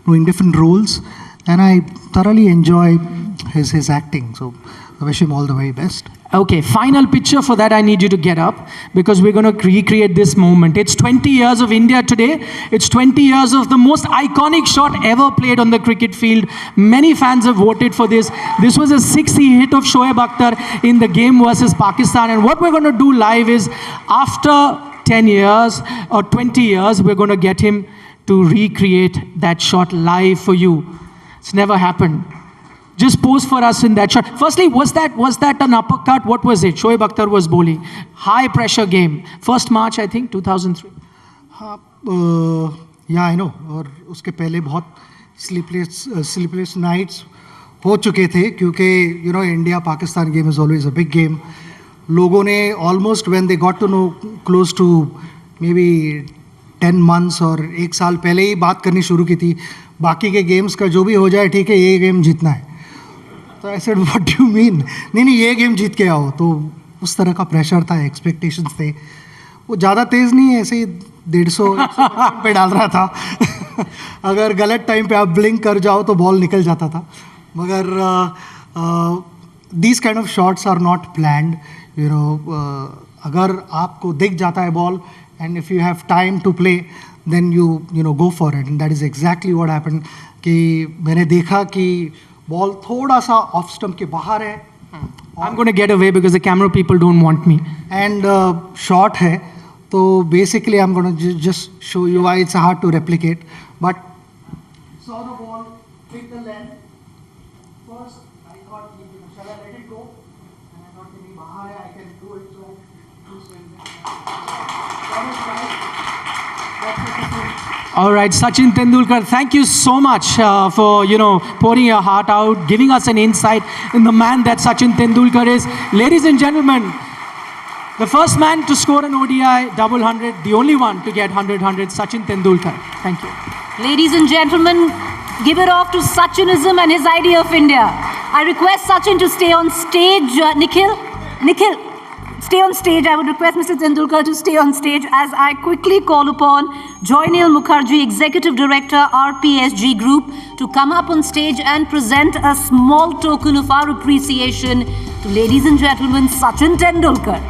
doing different roles, and I thoroughly enjoy his acting. So I wish him all the very best. Okay, final picture. For that I need you to get up, because we're going to recreate this moment. It's 20 years of India today. It's 20 years of the most iconic shot ever played on the cricket field. Many fans have voted for this. This was a 60 hit of Shoaib Akhtar in the game versus Pakistan. And what we're going to do live is, after 10 years or 20 years, we're going to get him to recreate that shot live for you. It's never happened. Just pose for us in that shot. Firstly, was that an uppercut? What was it? Shoaib Akhtar was bowling. High pressure game. 1st March, I think, 2003. Yeah, I know. और उसके पहले बहुत sleepless nights हो चुके थे, क्योंकि India-Pakistan game is always a big game. लोगों ने almost, when they got to know close to maybe 10 months और 1 साल पहले ही बात करनी शुरू की थी, बाकी के गेम्स का जो भी हो जाए ठीक है, ये गेम जीतना है. तो I said what do you mean? नहीं ये गेम जीत के आओ. तो उस तरह का प्रेशर था, एक्सपेक्टेशंस थे. वो ज़्यादा तेज़ नहीं है, ऐसे ही 150 पे डाल रहा था. अगर गलत टाइम पे आप ब्लिंक कर जाओ तो बॉल निकल जाता था. मगर these kind of shots are not planned. अगर आपको दिख जाता है ball, and if you have time to play, then you go for it, and that is exactly what happened. कि मैंने देखा कि बॉल थोड़ा सा ऑफ स्टंप के बाहर है. I'm going to get away because the camera people don't want me. And short है, तो basically I'm going to just show you why it's hard to replicate. But saw the ball, hit the length. First I thought, shall I let it go? And I thought, maybe बाहर है, I can do it. So All right, Sachin Tendulkar, thank you so much for pouring your heart out, giving us an insight in the man that Sachin Tendulkar is. Ladies and gentlemen, the first man to score an ODI double 100, the only one to get 100-100, Sachin Tendulkar. Thank you. Ladies and gentlemen, give it off to Sachinism and his idea of India. I request Sachin to stay on stage. Nikhil, stay on stage. I would request Mr. Tendulkar to stay on stage as I quickly call upon Joynil Mukherjee, Executive Director, RPSG Group, to come up on stage and present a small token of our appreciation to, ladies and gentlemen, Sachin Tendulkar.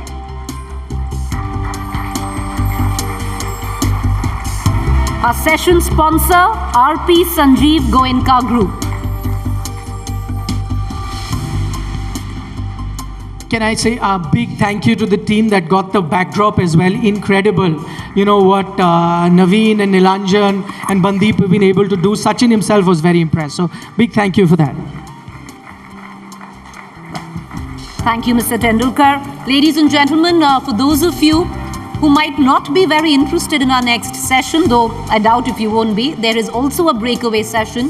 Our session sponsor, RP Sanjeev Goenka Group. Can I say a big thank you to the team that got the backdrop as well? Incredible. You know what Naveen and Nilanjan and Bandeep have been able to do. Sachin himself was very impressed. So big thank you for that. Thank you, Mr. Tendulkar. Ladies and gentlemen, for those of you who might not be very interested in our next session, though I doubt if you won't be, there is also a breakaway session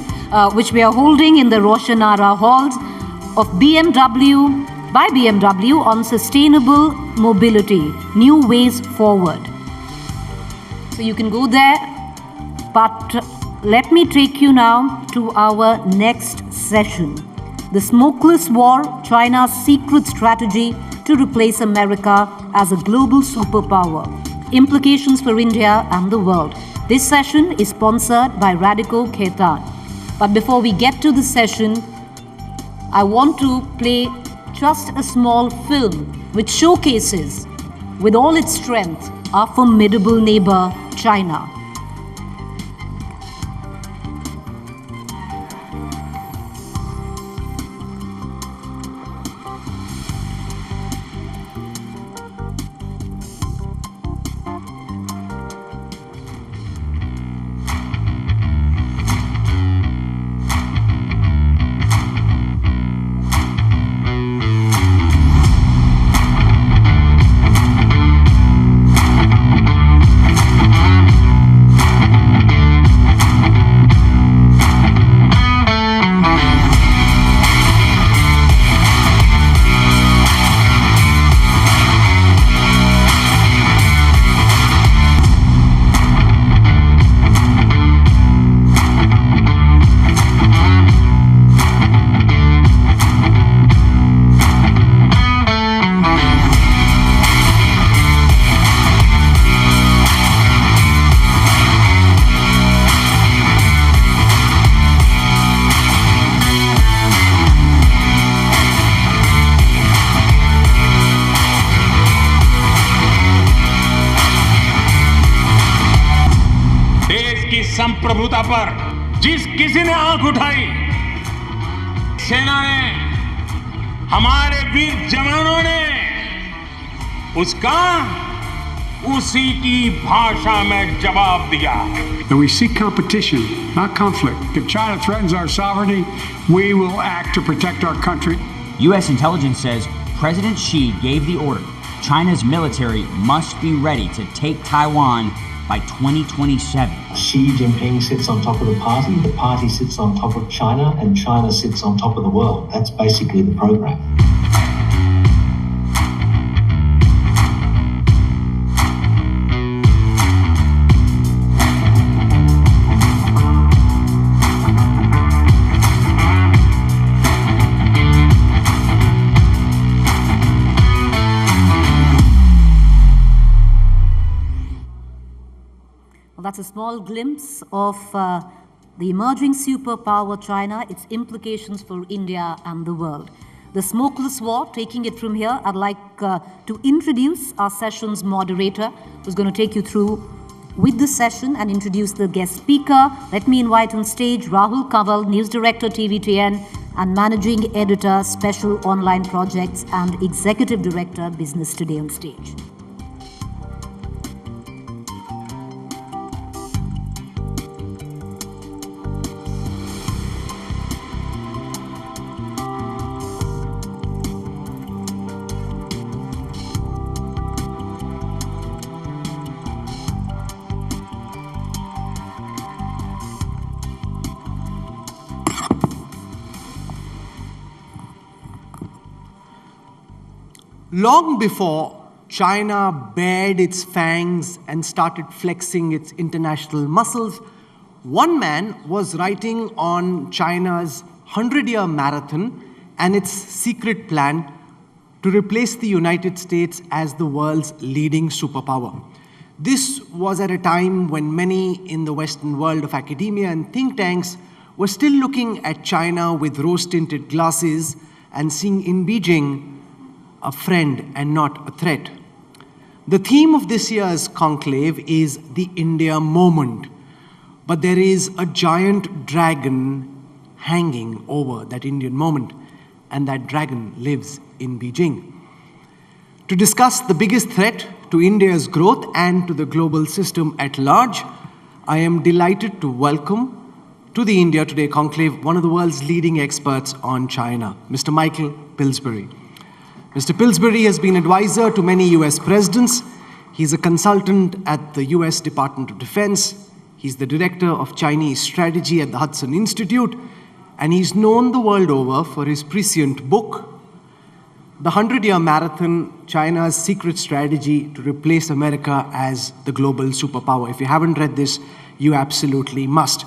which we are holding in the Roshanara halls of BMW, by BMW, on sustainable mobility, new ways forward. So you can go there, but let me take you now to our next session. The Smokeless War, China's secret strategy to replace America as a global superpower. Implications for India and the world. This session is sponsored by Radico Khaitan. But before we get to the session, I want to play just a small film which showcases, with all its strength, our formidable neighbor, China. संप्रभुता पर जिस किसी ने आंख उठाई, सेना ने, हमारे वीर जवानों ने उसका उसी की भाषा में जवाब दिया. And we seek competition, not conflict. If China threatens our sovereignty, we will act to protect our country. U.S. intelligence says President Xi gave the order China's military must be ready to take Taiwan by 2027. Xi Jinping sits on top of the party sits on top of China, and China sits on top of the world. That's basically the program. That's a small glimpse of the emerging superpower China, its implications for India and the world. The smokeless war, taking it from here, I'd like to introduce our session's moderator, who's going to take you through with the session and introduce the guest speaker. Let me invite on stage Rahul Kanwal, News Director, TVTN, and Managing Editor, Special Online Projects, and Executive Director, Business Today on stage. Long before China bared its fangs and started flexing its international muscles, one man was writing on China's 100-year marathon and its secret plan to replace the United States as the world's leading superpower. This was at a time when many in the Western world of academia and think tanks were still looking at China with rose-tinted glasses and seeing in Beijing a friend and not a threat. The theme of this year's conclave is the India moment, but there is a giant dragon hanging over that Indian moment, and that dragon lives in Beijing. To discuss the biggest threat to India's growth and to the global system at large, I am delighted to welcome to the India Today Conclave one of the world's leading experts on China, Mr. Michael Pillsbury. Mr. Pillsbury has been advisor to many US presidents. He's a consultant at the US Department of Defense. He's the director of Chinese strategy at the Hudson Institute. And he's known the world over for his prescient book, The 100-Year Marathon, China's Secret Strategy to Replace America as the Global Superpower. If you haven't read this, you absolutely must.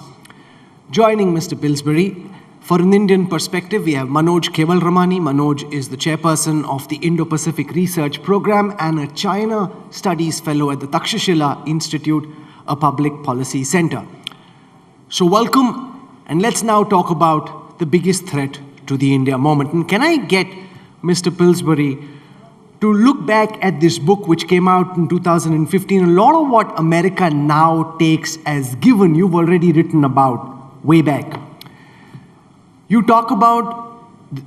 Joining Mr. Pillsbury, for an Indian perspective, we have Manoj Kevalramani. Manoj is the chairperson of the Indo-Pacific Research Program and a China Studies Fellow at the Takshashila Institute, a public policy center. So welcome, and let's now talk about the biggest threat to the India moment. And can I get Mr. Pillsbury to look back at this book which came out in 2015? A lot of what America now takes as given, you've already written about way back. You talk about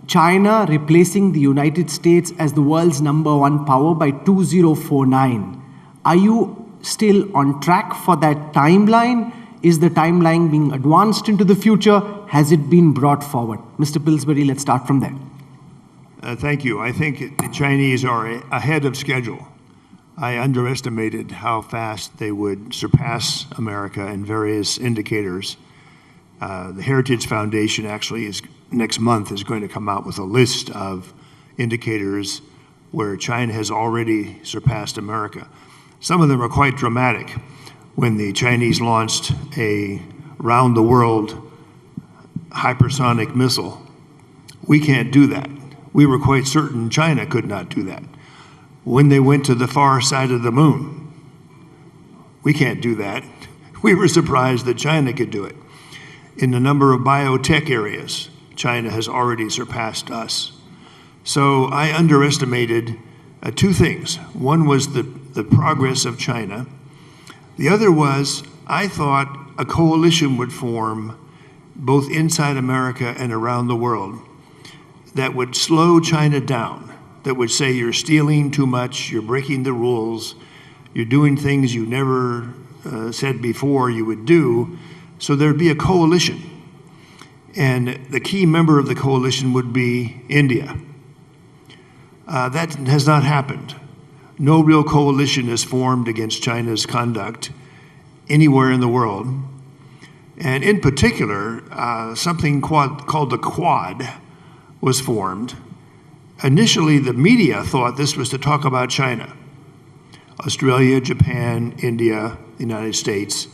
China replacing the United States as the world's #1 power by 2049. Are you still on track for that timeline? Is the timeline being advanced into the future? Has it been brought forward? Mr. Pillsbury, let's start from there. Thank you. I think the Chinese are ahead of schedule. I underestimated how fast they would surpass America in various indicators. The Heritage Foundation actually next month is going to come out with a list of indicators where China has already surpassed America. Some of them are quite dramatic. When the Chinese launched a round-the-world hypersonic missile, we can't do that. We were quite certain China could not do that. When they went to the far side of the moon, we can't do that. We were surprised that China could do it. In the number of biotech areas, China has already surpassed us. So I underestimated two things. One was the progress of China. The other was I thought a coalition would form both inside America and around the world that would slow China down, that would say you're stealing too much, you're breaking the rules, you're doing things you never said before you would do. So there'd be a coalition. And the key member of the coalition would be India. That has not happened. No real coalition is formed against China's conduct anywhere in the world. And in particular, something called the Quad was formed. Initially, the media thought this was to talk about China. Australia, Japan, India, the United States.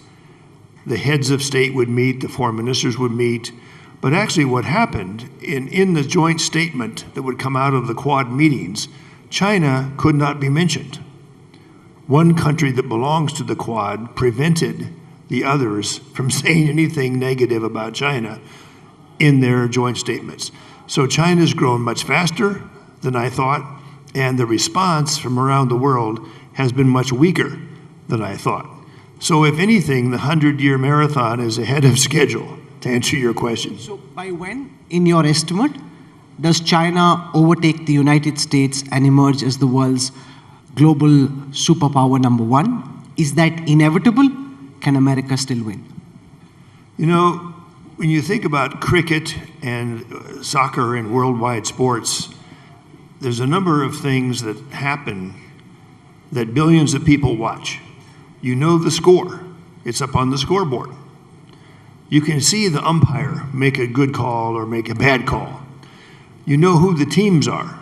The heads of state would meet, the foreign ministers would meet. But actually what happened, in the joint statement that would come out of the Quad meetings, China could not be mentioned. One country that belongs to the Quad prevented the others from saying anything negative about China in their joint statements. So China's grown much faster than I thought, and the response from around the world has been much weaker than I thought. So if anything, the 100-year marathon is ahead of schedule, to answer your question. So by when, in your estimate, does China overtake the United States and emerge as the world's global superpower #1? Is that inevitable? Can America still win? You know, when you think about cricket and soccer and worldwide sports, there's a number of things that happen that billions of people watch. You know the score. It's up on the scoreboard. You can see the umpire make a good call or make a bad call. You know who the teams are.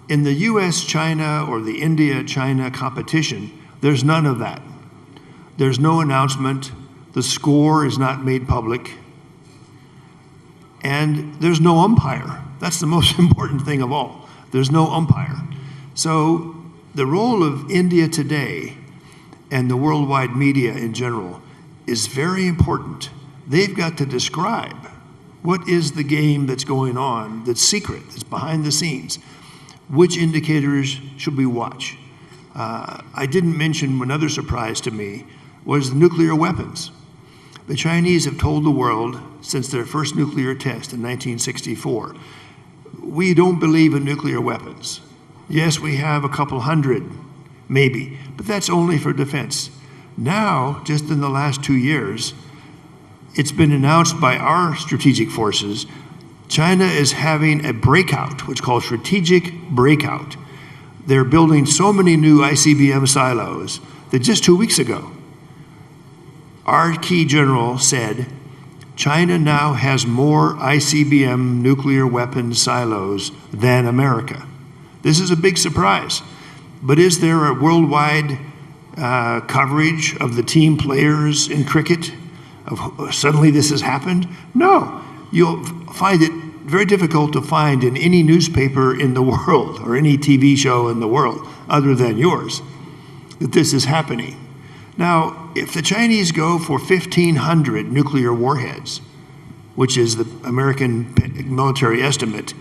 In the US-China or the India-China competition, there's none of that. There's no announcement. The score is not made public. And there's no umpire. That's the most important thing of all. There's no umpire. So the role of India today and the worldwide media in general is very important. They've got to describe what is the game that's going on, that's secret, that's behind the scenes. Which indicators should we watch? I didn't mention another surprise to me was nuclear weapons. The Chinese have told the world since their first nuclear test in 1964, we don't believe in nuclear weapons. Yes, we have a couple hundred, maybe, but that's only for defense. Now, just in the last 2 years, it's been announced by our strategic forces, China is having a breakout, what's called strategic breakout. They're building so many new ICBM silos that just 2 weeks ago, our key general said, China now has more ICBM nuclear weapons silos than America. This is a big surprise. But is there a worldwide coverage of the team players in cricket? Suddenly this has happened? No. You'll find it very difficult to find in any newspaper in the world or any TV show in the world other than yours that this is happening. Now, if the Chinese go for 1,500 nuclear warheads, which is the American military estimate,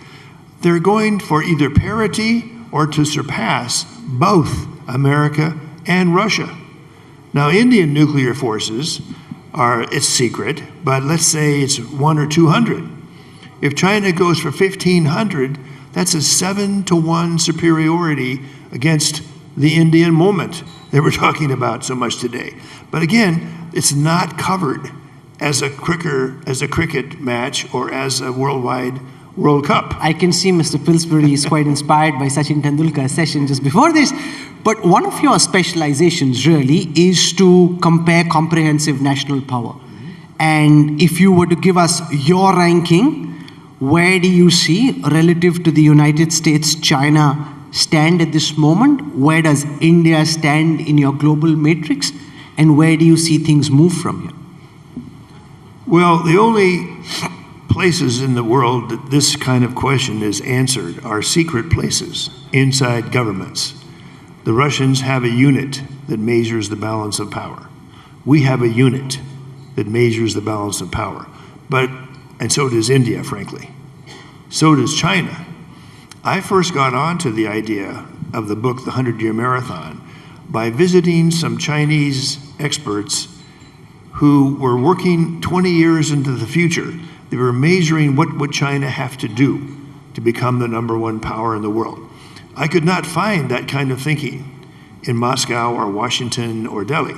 they're going for either parity or to surpass both America and Russia. Now, Indian nuclear forces it's secret, but let's say it's 100 or 200. If China goes for 1,500, that's a 7-to-1 superiority against the Indian moment that we're talking about so much today. But again, it's not covered as a cricket match or as a worldwide World Cup. I can see Mr. Pillsbury is quite inspired by Sachin Tendulkar's session just before this. But one of your specializations really is to compare comprehensive national power. And if you were to give us your ranking, where do you see, relative to the United States, China stand at this moment? Where does India stand in your global matrix? And where do you see things move from here? Well, the only places in the world that this kind of question is answered are secret places inside governments. The Russians have a unit that measures the balance of power. We have a unit that measures the balance of power. And so does India, frankly. So does China. I first got onto the idea of the book, The 100-Year Marathon, by visiting some Chinese experts who were working 20 years into the future. They were measuring what would China have to do to become the #1 power in the world. I could not find that kind of thinking in Moscow or Washington or Delhi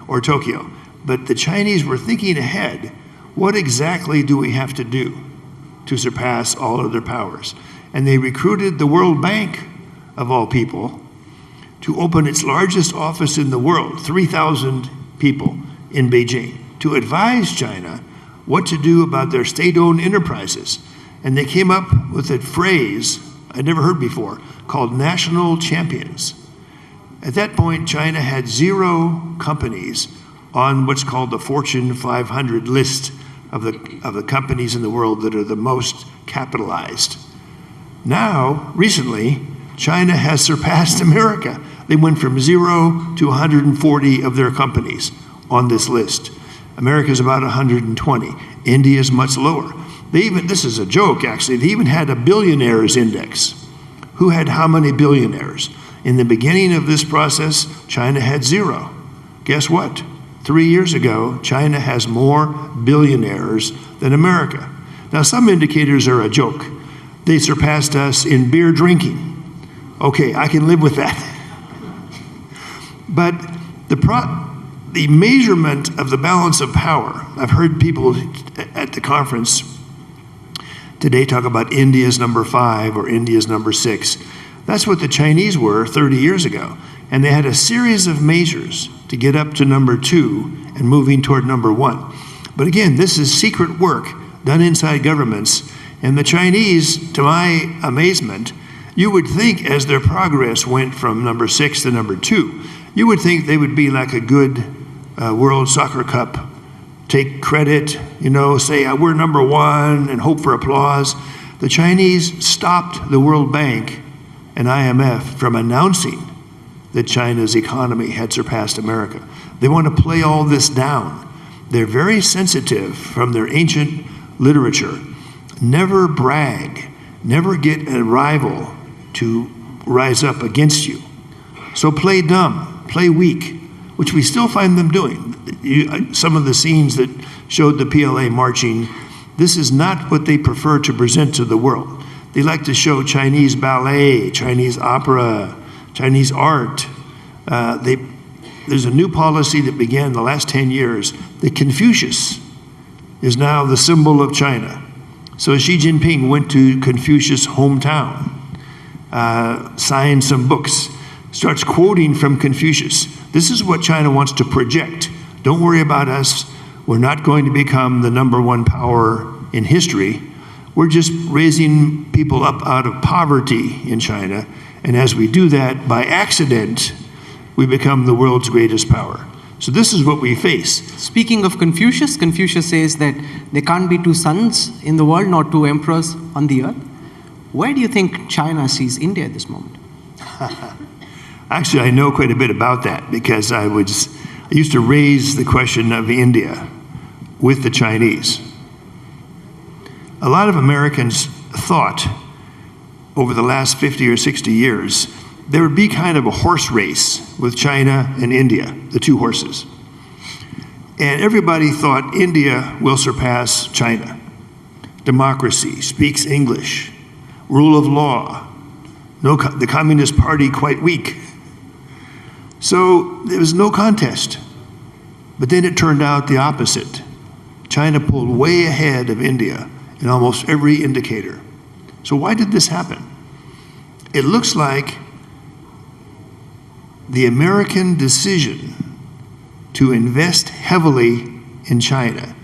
or Tokyo. But the Chinese were thinking ahead, what exactly do we have to do to surpass all other powers? And they recruited the World Bank, of all people, to open its largest office in the world, 3,000 people in Beijing, to advise China what to do about their state-owned enterprises. And they came up with a phrase I'd never heard before called national champions. At that point, China had 0 companies on what's called the Fortune 500 list of the companies in the world that are the most capitalized. Now, recently, China has surpassed America. They went from 0 to 140 of their companies on this list. America's about 120. India's much lower. This is a joke, actually, they even had a billionaires index. Who had how many billionaires? In the beginning of this process, China had 0. Guess what? 3 years ago, China has more billionaires than America. Now, some indicators are a joke. They surpassed us in beer drinking. Okay, I can live with that. But the measurement of the balance of power, I've heard people at the conference today talk about India's #5 or India's #6. That's what the Chinese were 30 years ago. And they had a series of measures to get up to #2 and moving toward #1. But again, this is secret work done inside governments. And the Chinese, to my amazement, you would think as their progress went from #6 to #2, you would think they would be like a good World Soccer Cup, take credit, say we're #1 and hope for applause. The Chinese stopped the World Bank and IMF from announcing that China's economy had surpassed America. They want to play all this down. They're very sensitive from their ancient literature. Never brag, never get a rival to rise up against you. So play dumb, play weak, which we still find them doing. Some of the scenes that showed the PLA marching, this is not what they prefer to present to the world. They like to show Chinese ballet, Chinese opera, Chinese art. There's a new policy that began in the last 10 years that Confucius is now the symbol of China. So Xi Jinping went to Confucius' hometown, signed some books, starts quoting from Confucius. This is what China wants to project. Don't worry about us. We're not going to become the #1 power in history. We're just raising people up out of poverty in China. And as we do that, by accident, we become the world's greatest power. So this is what we face. Speaking of Confucius, Confucius says that there can't be 2 suns in the world, nor 2 emperors on the earth. Where do you think China sees India at this moment? Actually, I know quite a bit about that because I used to raise the question of India with the Chinese. a lot of Americans thought over the last 50 or 60 years, there would be kind of a horse race with China and India, the two horses. And everybody thought India will surpass China. Democracy, speaks English, rule of law, the Communist Party quite weak. So there was no contest. But then it turned out the opposite. China pulled way ahead of India in almost every indicator. So why did this happen? It looks like the American decision to invest heavily in China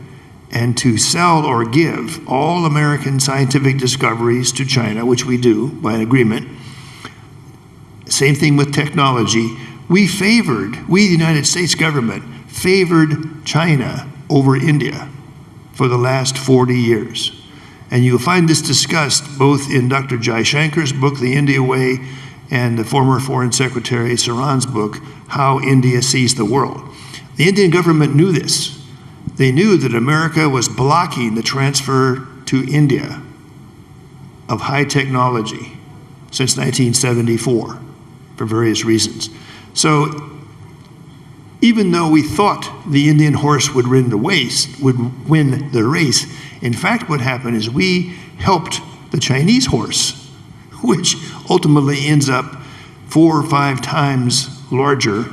and to sell or give all American scientific discoveries to China, which we do by an agreement. Same thing with technology. We, the United States government, favored China over India for the last 40 years. And you'll find this discussed both in Dr. Jaishankar's book, The India Way, and the former Foreign Secretary Saran's book, How India Sees the World. The Indian government knew this. They knew that America was blocking the transfer to India of high technology since 1974 for various reasons. So even though we thought the Indian horse would win the race, in fact what happened is we helped the Chinese horse, which ultimately ends up 4 or 5 times larger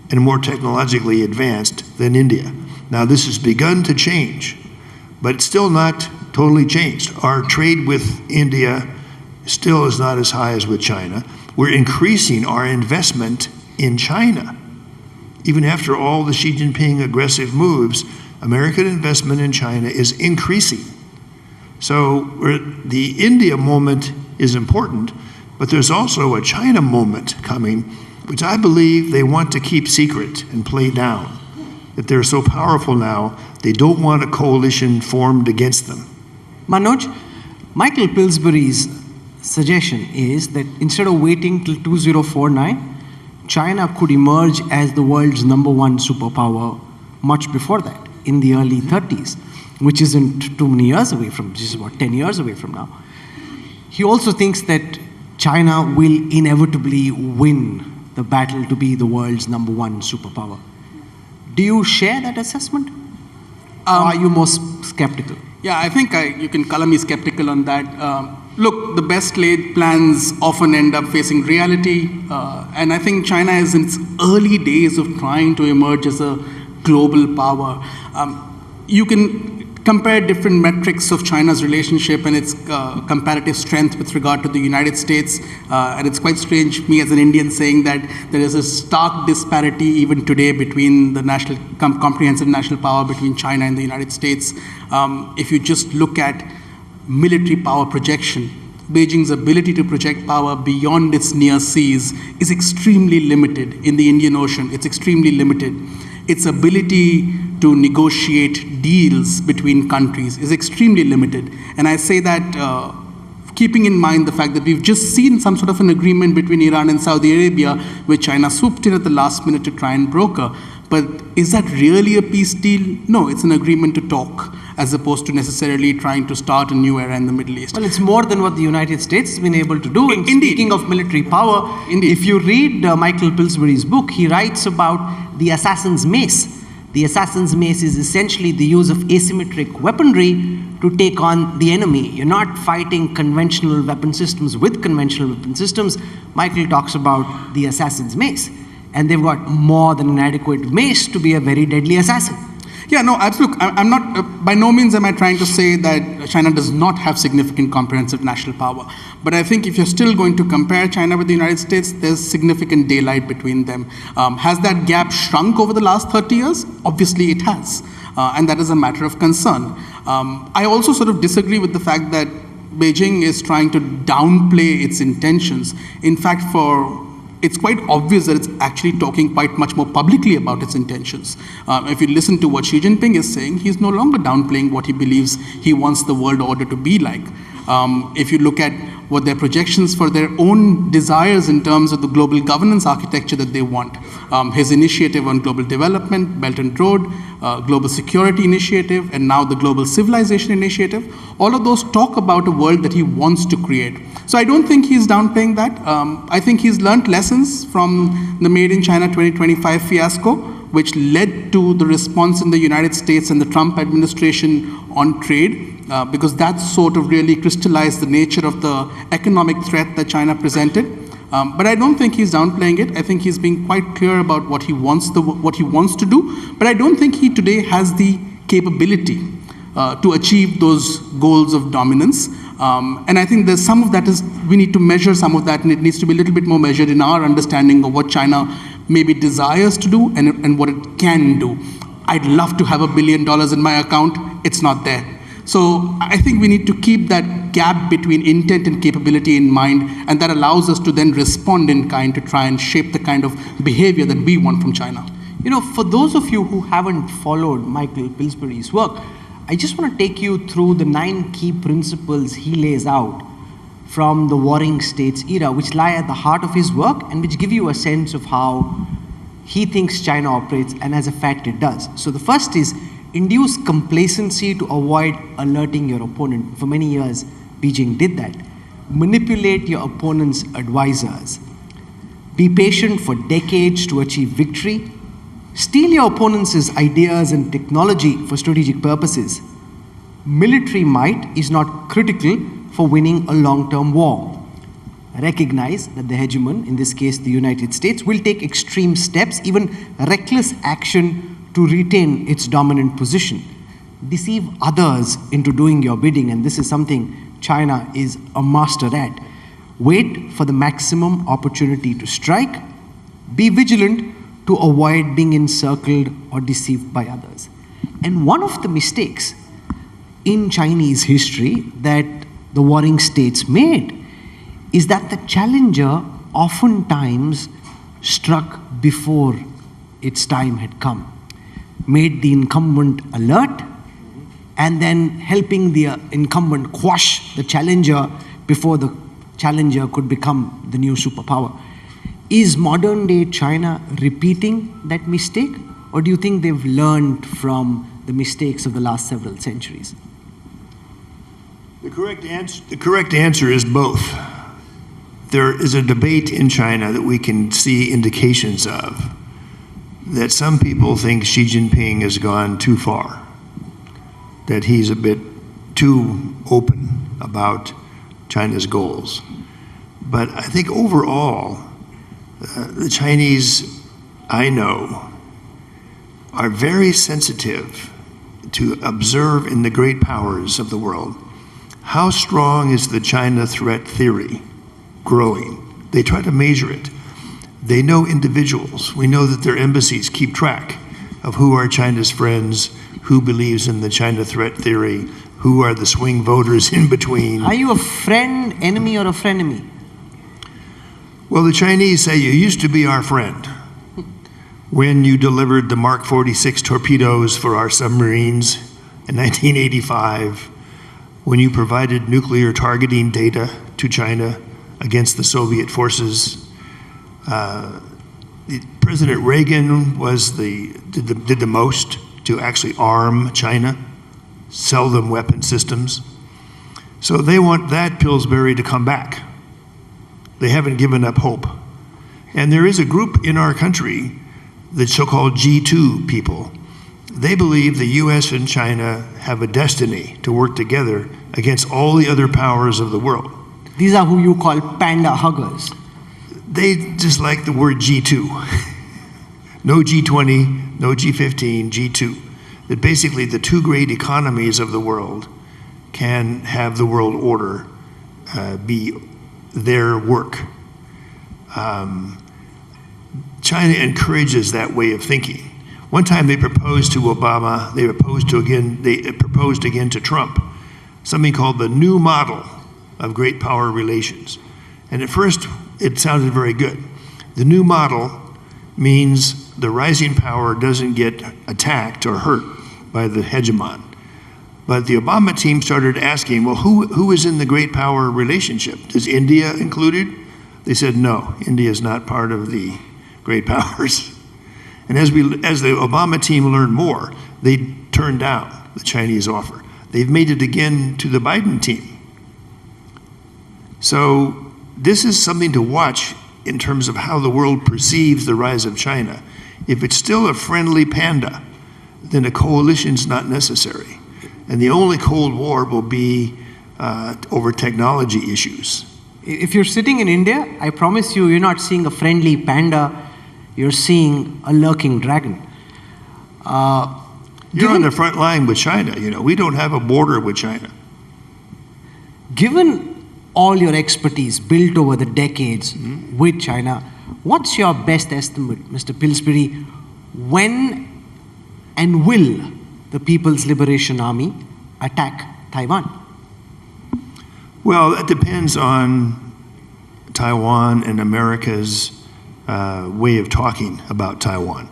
and more technologically advanced than India. Now this has begun to change, but it's still not totally changed. Our trade with India still is not as high as with China. We're increasing our investment in China. Even after all the Xi Jinping aggressive moves, American investment in China is increasing. So the India moment is important, but there's also a China moment coming, which I believe they want to keep secret and play down. That they're so powerful now, they don't want a coalition formed against them. Manoj, Michael Pillsbury's suggestion is that instead of waiting till 2049, China could emerge as the world's #1 superpower much before that, in the early 30s, which isn't too many years away from, just about 10 years away from now. He also thinks that China will inevitably win the battle to be the world's #1 superpower. Do you share that assessment? Or are you more skeptical? Yeah, I think you can color me skeptical on that. Look, the best laid plans often end up facing reality, and I think China is in its early days of trying to emerge as a global power. You can compare different metrics of China's relationship and its comparative strength with regard to the United States, and it's quite strange, me as an Indian, saying that there is a stark disparity even today between the national comprehensive national power between China and the United States. If you just look at military power projection, Beijing's ability to project power beyond its near seas is extremely limited. In the Indian Ocean, it's extremely limited. Its ability to negotiate deals between countries is extremely limited. And I say that keeping in mind the fact that we've just seen some sort of an agreement between Iran and Saudi Arabia, which China swooped in at the last minute to try and broker. But is that really a peace deal? No, it's an agreement to talk, as opposed to necessarily trying to start a new era in the Middle East. Well, it's more than what the United States has been able to do. And Indeed. Speaking of military power, Indeed. If you read Michael Pillsbury's book, he writes about the assassin's mace. The assassin's mace is essentially the use of asymmetric weaponry to take on the enemy. You're not fighting conventional weapon systems with conventional weapon systems. Michael talks about the assassin's mace. And they've got more than an adequate mace to be a very deadly assassin. Yeah, no, absolutely. I'm not, by no means am I trying to say that China does not have significant comprehensive national power. But I think if you're still going to compare China with the United States, there's significant daylight between them. Has that gap shrunk over the last 30 years? Obviously it has. And that is a matter of concern. I also sort of disagree with the fact that Beijing is trying to downplay its intentions. In fact, it's quite obvious that it's actually talking quite much more publicly about its intentions. If you listen to what Xi Jinping is saying, he's no longer downplaying what he believes he wants the world order to be like. If you look at what their projections for their own desires in terms of the global governance architecture that they want, his initiative on global development, Belt and Road, Global Security Initiative, and now the Global Civilization Initiative. All of those talk about a world that he wants to create. So I don't think he's downplaying that. I think he's learned lessons from the Made in China 2025 fiasco, which led to the response in the United States and the Trump administration on trade, because that sort of really crystallized the nature of the economic threat that China presented. But I don't think he's downplaying it. I think he's being quite clear about what he wants to do. But I don't think he today has the capability to achieve those goals of dominance. And I think there's some of that we need to measure some of that, and it needs to be a little bit more measured in our understanding of what China maybe desires to do and what it can do. I'd love to have $1 billion in my account. It's not there. So I think we need to keep that gap between intent and capability in mind, and that allows us to then respond in kind to try and shape the kind of behavior that we want from China. You know, for those of you who haven't followed Michael Pillsbury's work, I just want to take you through the 9 key principles he lays out from the warring states era, which lie at the heart of his work and which give you a sense of how he thinks China operates, and as a fact it does. So the first is induce complacency to avoid alerting your opponent. For many years, Beijing did that. Manipulate your opponent's advisors. Be patient for decades to achieve victory. Steal your opponent's ideas and technology for strategic purposes. Military might is not critical for winning a long-term war. Recognize that the hegemon, in this case the United States, will take extreme steps, even reckless action, to retain its dominant position. Deceive others into doing your bidding, and this is something China is a master at. Wait for the maximum opportunity to strike. Be vigilant to avoid being encircled or deceived by others. And one of the mistakes in Chinese history that the warring states made is that the challenger oftentimes struck before its time had come, made the incumbent alert, and then helping the incumbent quash the challenger before the challenger could become the new superpower. Is modern day China repeating that mistake, or do you think they've learned from the mistakes of the last several centuries? The correct answer is both. There is a debate in China that we can see indications of, that some people think Xi Jinping has gone too far, that he's a bit too open about China's goals. But I think overall, the Chinese, I know, are very sensitive to observe in the great powers of the world how strong is the China threat theory growing. They try to measure it. They know individuals. We know that their embassies keep track of who are China's friends, who believes in the China threat theory, who are the swing voters in between. Are you a friend, enemy, or a frenemy? Well, the Chinese say you used to be our friend when you delivered the Mark 46 torpedoes for our submarines in 1985, when you provided nuclear targeting data to China against the Soviet forces. President Reagan did the most to actually arm China, sell them weapon systems. So they want that Pillsbury to come back. They haven't given up hope. And there is a group in our country, the so-called G2 people. They believe the US and China have a destiny to work together against all the other powers of the world. These are who you call panda huggers. They just like the word G2. No G20, no G15, G2. That basically the two great economies of the world can have the world order be their work. China encourages that way of thinking. One time they proposed to Obama, they proposed again to Trump, something called the new model of great power relations. And at first, it sounded very good. The new model means the rising power doesn't get attacked or hurt by the hegemon. But the Obama team started asking, well, who is in the great power relationship? Is India included? They said, no, India is not part of the great powers. And as the Obama team learned more, they turned down the Chinese offer. They've made it again to the Biden team. So this is something to watch in terms of how the world perceives the rise of China. If it's still a friendly panda, then a coalition's not necessary. And the only Cold War will be over technology issues. If you're sitting in India, I promise you, you're not seeing a friendly panda, you're seeing a lurking dragon. You're on the front line with China. You know, we don't have a border with China. Given all your expertise built over the decades with China, what's your best estimate, Mr. Pillsbury, when and will the People's Liberation Army attack Taiwan? Well, that depends on Taiwan and America's way of talking about Taiwan.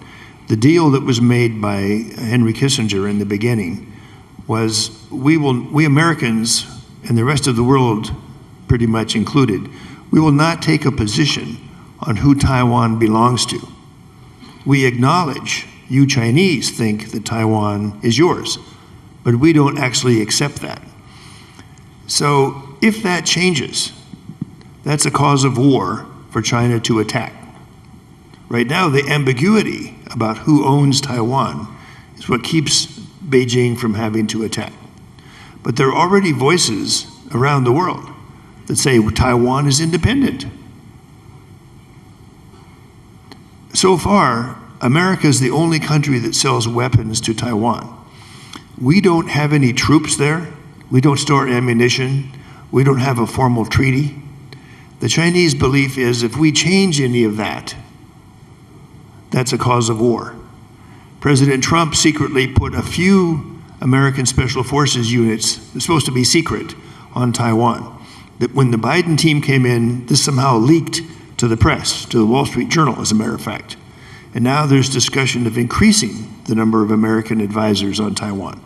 The deal that was made by Henry Kissinger in the beginning was we Americans and the rest of the world pretty much included, we will not take a position on who Taiwan belongs to. We acknowledge you Chinese think that Taiwan is yours, but we don't actually accept that. So if that changes, that's a cause of war for China to attack. Right now, the ambiguity about who owns Taiwan is what keeps Beijing from having to attack. But there are already voices around the world that say Taiwan is independent. So far, America is the only country that sells weapons to Taiwan. We don't have any troops there. We don't store ammunition. We don't have a formal treaty. The Chinese belief is if we change any of that, that's a cause of war. President Trump secretly put a few American Special Forces units, they're supposed to be secret, on Taiwan. That when the Biden team came in, this somehow leaked to the press, to the Wall Street Journal, as a matter of fact. And now there's discussion of increasing the number of American advisors on Taiwan,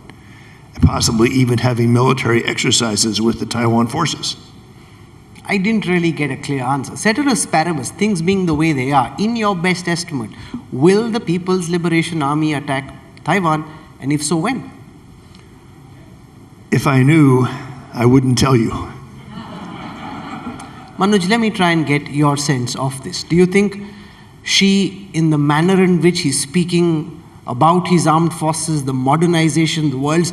and possibly even having military exercises with the Taiwan forces. I didn't really get a clear answer. Ceteris paribus, things being the way they are, in your best estimate, will the People's Liberation Army attack Taiwan, and if so, when? If I knew, I wouldn't tell you. Manoj, let me try and get your sense of this. Do you think Xi, in the manner in which he's speaking about his armed forces, the modernization, the world's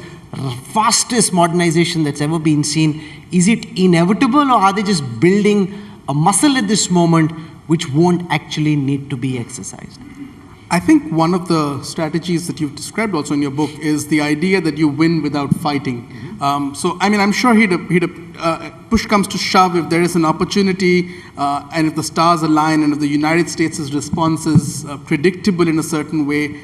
fastest modernization that's ever been seen, is it inevitable, or are they just building a muscle at this moment which won't actually need to be exercised? I think one of the strategies that you've described also in your book is the idea that you win without fighting. So, I mean, I'm sure push comes to shove, if there is an opportunity and if the stars align and if the United States' response is predictable in a certain way,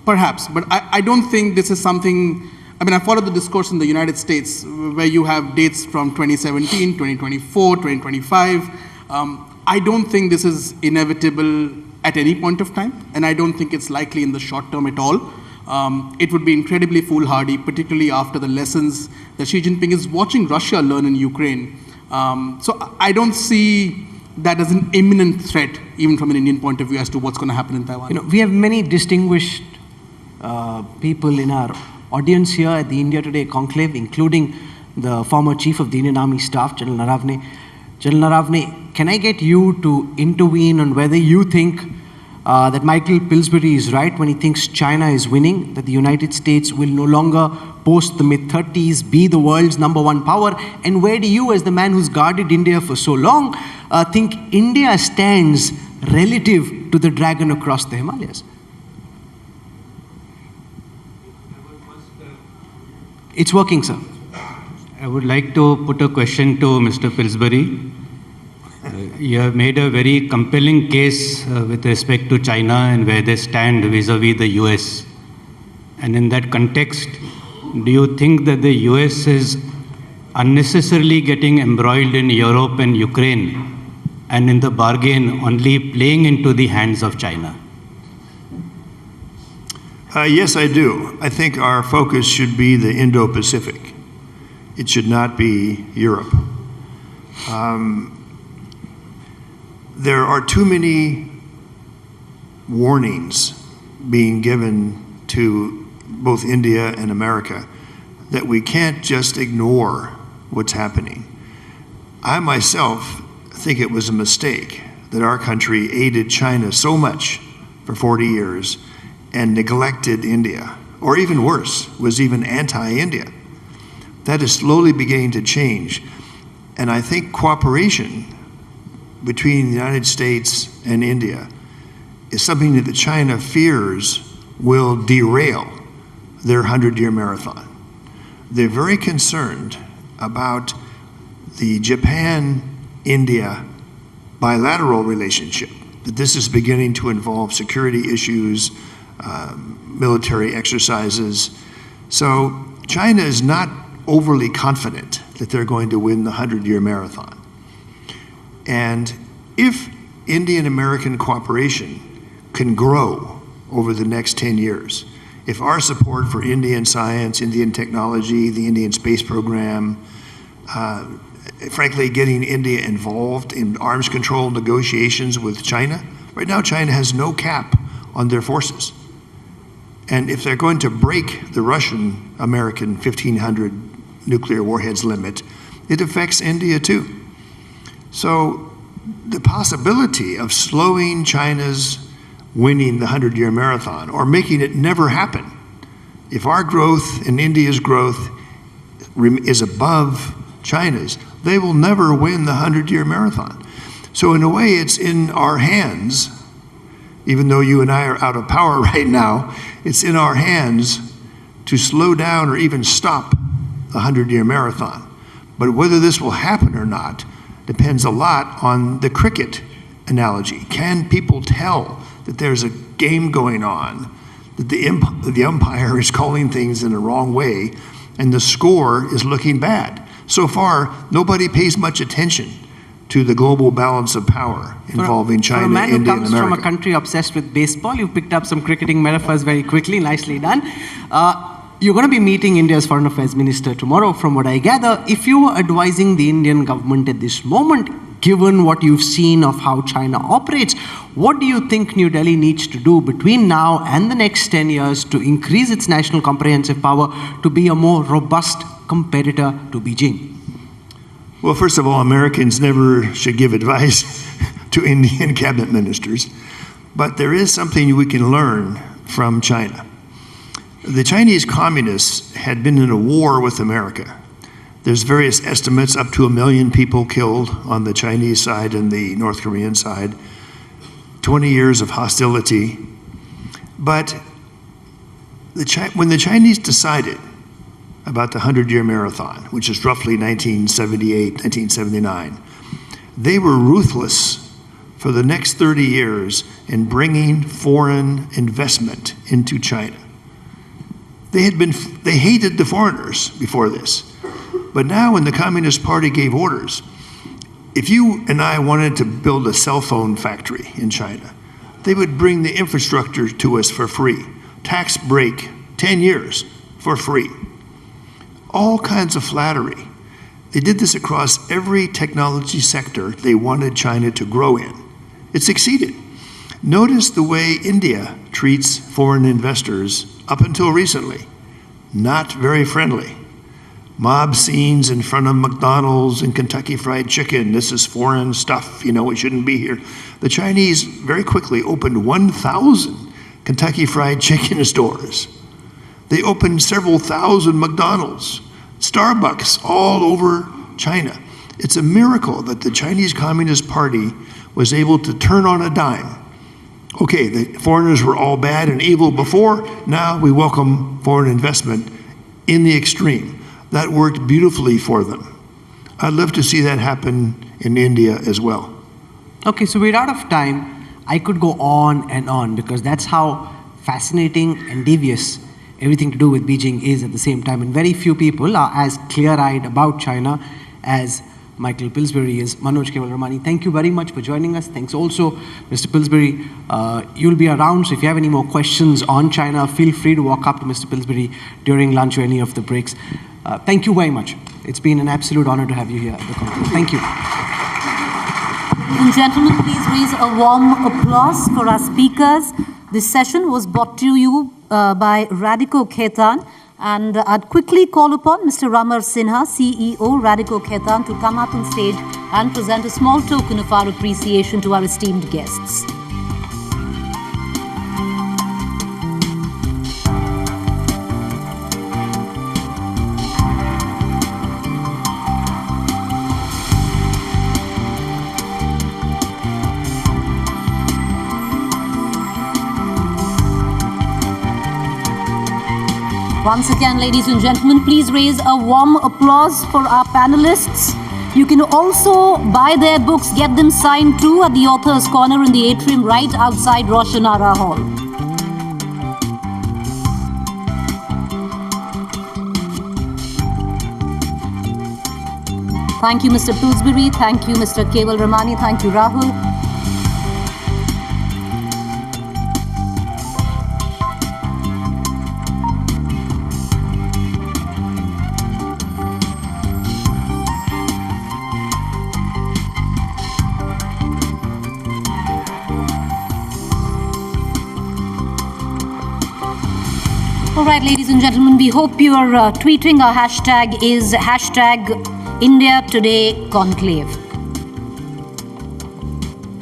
perhaps. But I don't think this is something, I mean, I followed the discourse in the United States where you have dates from 2017, 2024, 2025. I don't think this is inevitable at any point of time, and I don't think it's likely in the short term at all. It would be incredibly foolhardy, particularly after the lessons that Xi Jinping is watching Russia learn in Ukraine. So I don't see that as an imminent threat, even from an Indian point of view, as to what's going to happen in Taiwan. You know, we have many distinguished people in our audience here at the India Today Conclave, including the former Chief of the Indian Army Staff, General Naravne. General Naravne, can I get you to intervene on whether you think that Michael Pillsbury is right when he thinks China is winning, that the United States will no longer, post the mid-30s, be the world's #1 power? And where do you, as the man who's guarded India for so long, think India stands relative to the dragon across the Himalayas? It's working, sir. I would like to put a question to Mr. Pillsbury. You have made a very compelling case with respect to China and where they stand vis-a-vis the US. And in that context, do you think that the US is unnecessarily getting embroiled in Europe and Ukraine, and in the bargain only playing into the hands of China? Yes, I do. I think our focus should be the Indo-Pacific. It should not be Europe. There are too many warnings being given to both India and America that we can't just ignore what's happening. I myself think it was a mistake that our country aided China so much for 40 years and neglected India, or even worse, was even anti-India. That is slowly beginning to change. And I think cooperation between the United States and India is something that China fears will derail their 100-year marathon. They're very concerned about the Japan-India bilateral relationship, that this is beginning to involve security issues, military exercises. So China is not overly confident that they're going to win the 100-year marathon. And if Indian-American cooperation can grow over the next 10 years, if our support for Indian science, Indian technology, the Indian space program, frankly, getting India involved in arms control negotiations with China. Right now, China has no cap on their forces. And if they're going to break the Russian-American 1,500 nuclear warheads limit, it affects India too. So the possibility of slowing China's winning the 100-year marathon or making it never happen, if our growth and India's growth is above China's, they will never win the 100-year marathon. So in a way, it's in our hands, even though you and I are out of power right now, it's in our hands to slow down or even stop the 100-year marathon. But whether this will happen or not depends a lot on the cricket analogy. Can people tell that there's a game going on, that the umpire is calling things in the wrong way, and the score is looking bad? So far, nobody pays much attention to the global balance of power involving China, India, and America. For a man who comes from a country obsessed with baseball, you picked up some cricketing metaphors very quickly. Nicely done. You're going to be meeting India's Foreign Affairs Minister tomorrow, from what I gather. If you were advising the Indian government at this moment, given what you've seen of how China operates, what do you think New Delhi needs to do between now and the next 10 years to increase its national comprehensive power to be a more robust competitor to Beijing? Well, first of all, Americans never should give advice to Indian cabinet ministers, but there is something we can learn from China. The Chinese communists had been in a war with America. There's various estimates, up to 1 million people killed on the Chinese side and the North Korean side, 20 years of hostility. But when the Chinese decided about the 100-year marathon, which is roughly 1978, 1979, they were ruthless for the next 30 years in bringing foreign investment into China. They hated the foreigners before this. But now when the Communist Party gave orders, if you and I wanted to build a cell phone factory in China, they would bring the infrastructure to us for free. Tax break, 10 years for free. All kinds of flattery. They did this across every technology sector they wanted China to grow in. It succeeded. Notice the way India treats foreign investors up until recently. Not very friendly. Mob scenes in front of McDonald's and Kentucky Fried Chicken. This is foreign stuff, you know, it shouldn't be here. The Chinese very quickly opened 1,000 Kentucky Fried Chicken stores. They opened several thousand McDonald's, Starbucks all over China. It's a miracle that the Chinese Communist Party was able to turn on a dime. Okay, the foreigners were all bad and evil before, now we welcome foreign investment in the extreme. That worked beautifully for them. I'd love to see that happen in India as well. Okay, so we're out of time. I could go on because that's how fascinating and devious everything to do with Beijing is at the same time. And very few people are as clear-eyed about China as Michael Pillsbury is. Manoj Kevalramani, thank you very much for joining us. Thanks also, Mr. Pillsbury. You'll be around, so if you have any more questions on China, feel free to walk up to Mr. Pillsbury during lunch or any of the breaks. Thank you very much. It's been an absolute honor to have you here at the conference. Thank you. Ladies and gentlemen, please raise a warm applause for our speakers. This session was brought to you by Radico Khaitan, and I'd quickly call upon Mr. Ramar Sinha, CEO, Radico Khaitan, to come up on stage and present a small token of our appreciation to our esteemed guests. Once again, ladies and gentlemen, please raise a warm applause for our panelists. You can also buy their books, get them signed too at the Author's Corner in the atrium right outside Roshanara Hall. Thank you, Mr. Pillsbury. Thank you, Mr. Keval Ramani. Thank you, Rahul. All right, ladies and gentlemen, we hope you are tweeting. Our hashtag is hashtag India Today Conclave.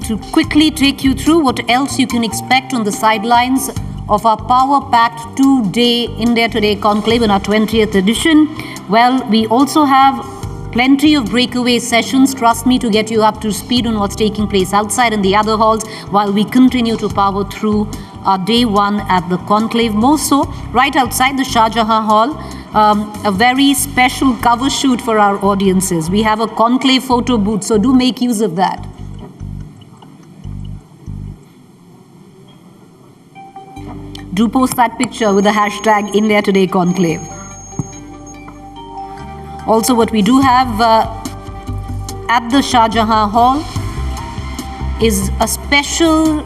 To quickly take you through what else you can expect on the sidelines of our power-packed two-day India Today Conclave in our 20th edition, well, we also have plenty of breakaway sessions, trust me, to get you up to speed on what's taking place outside in the other halls while we continue to power through our day one at the conclave. More so, right outside the Shah Jahan Hall, a very special cover shoot for our audiences. We have a conclave photo booth, so do make use of that. Do post that picture with the hashtag India Today Conclave. Also, what we do have at the Shah Jahan Hall is a special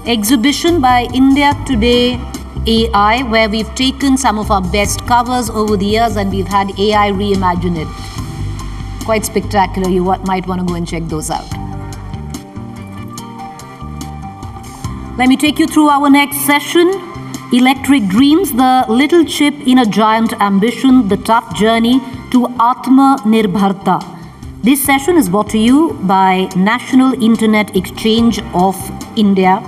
exhibition by India Today AI, where we've taken some of our best covers over the years and we've had AI reimagine it. Quite spectacular. You might want to go and check those out. Let me take you through our next session. Electric Dreams, the little chip in a giant ambition, the tough journey to Atma Nirbharta. This session is brought to you by National Internet Exchange of India.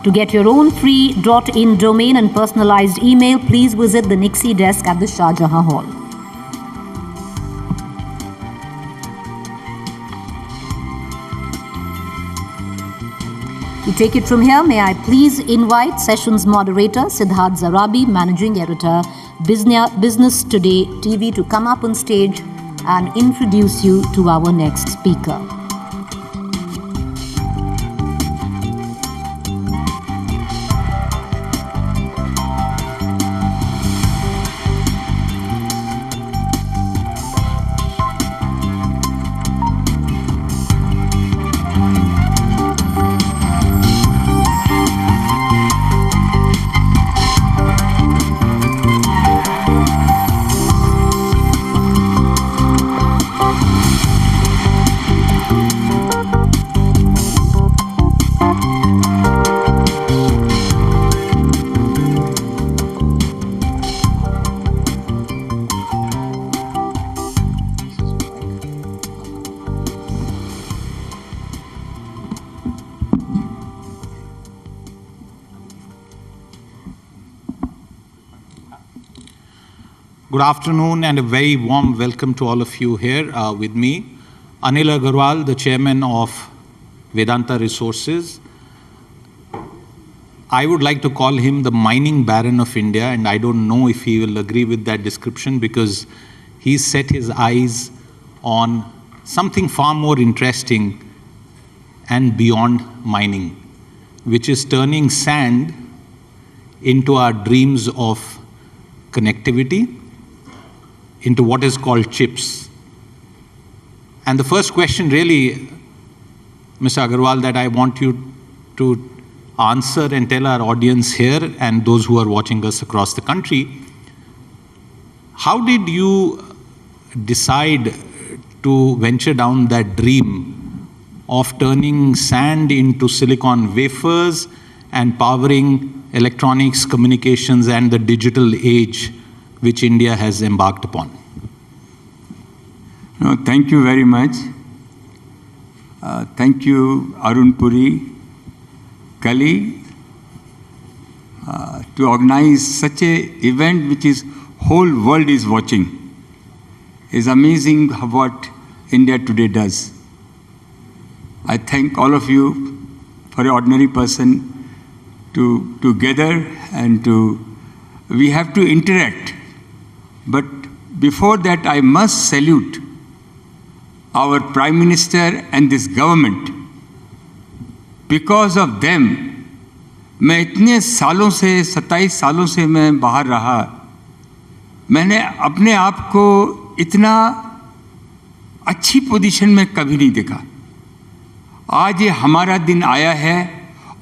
To get your own free .in domain and personalized email, please visit the Nixie desk at the Shah Jahan Hall. We take it from here. May I please invite sessions moderator Siddharth Zarabi, managing editor, Business Today TV, to come up on stage and introduce you to our next speaker. Good afternoon and a very warm welcome to all of you here with me. Anil Agarwal, the chairman of Vedanta Resources. I would like to call him the mining baron of India, and I don't know if he will agree with that description because he's set his eyes on something far more interesting and beyond mining, which is turning sand into our dreams of connectivity, into what is called chips. And the first question really, Mr. Agarwal, that I want you to answer and tell our audience here and those who are watching us across the country, how did you decide to venture down that dream of turning sand into silicon wafers and powering electronics, communications, and the digital age which India has embarked upon? No, thank you very much. Thank you, Arun Puri, Kali, to organize such a event which is whole world is watching. It's amazing what India Today does. I thank all of you for an ordinary person to gather and we have to interact. But before that, I must salute our Prime Minister and this government. Because of them, मैं इतने सालों से 27 सालों से मैं बाहर रहा, मैंने अपने आप को इतना अच्छी पोजीशन में कभी नहीं देखा। आज ये हमारा दिन आया है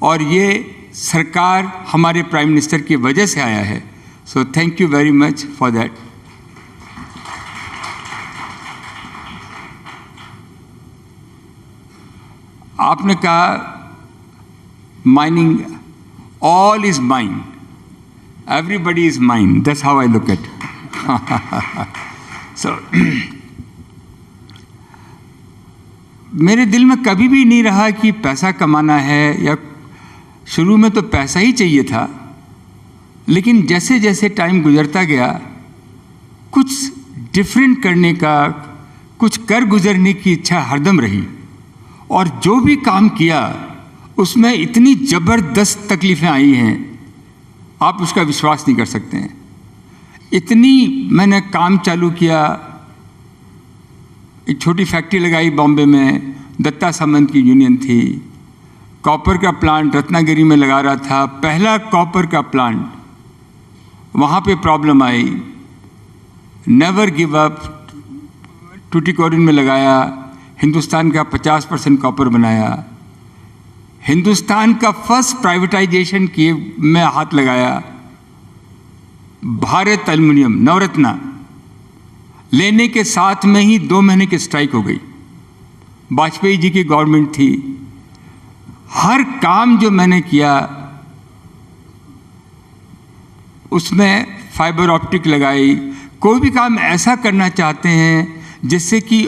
और ये सरकार हमारे प्राइम मिनिस्टर की वजह से आया है। So thank you very much for that. आपने कहा mining, all is mine. Everybody is mine. That's how I look at it. So, मेरे दिल में कभी भी नहीं रहा कि पैसा कमाना है, या शुरू में तो पैसा ही चाहिए था, लेकिन जैसे जैसे टाइम गुजरता गया, कुछ डिफरेंट करने का, कुछ कर गुजरने की इच्छा हरदम रही, और जो भी काम किया उसमें इतनी ज़बरदस्त तकलीफ़ें आई हैं, आप उसका विश्वास नहीं कर सकते हैं। इतनी मैंने काम चालू किया, एक छोटी फैक्ट्री लगाई बॉम्बे में, दत्ता सामंत की यूनियन थी, कॉपर का प्लांट रत्नागिरी में लगा रहा था, पहला कॉपर का प्लांट, वहाँ पे प्रॉब्लम आई, नेवर गिव अप, टूटीकोरिन में लगाया, हिंदुस्तान का 50% कॉपर बनाया, हिंदुस्तान का फर्स्ट प्राइवेटाइजेशन किए में हाथ लगाया, भारत एल्युमिनियम नवरत्ना लेने के साथ में ही 2 महीने की स्ट्राइक हो गई। वाजपेयी जी की गवर्नमेंट थी। हर काम जो मैंने किया उसमें फाइबर ऑप्टिक लगाई। कोई भी काम ऐसा करना चाहते हैं जिससे कि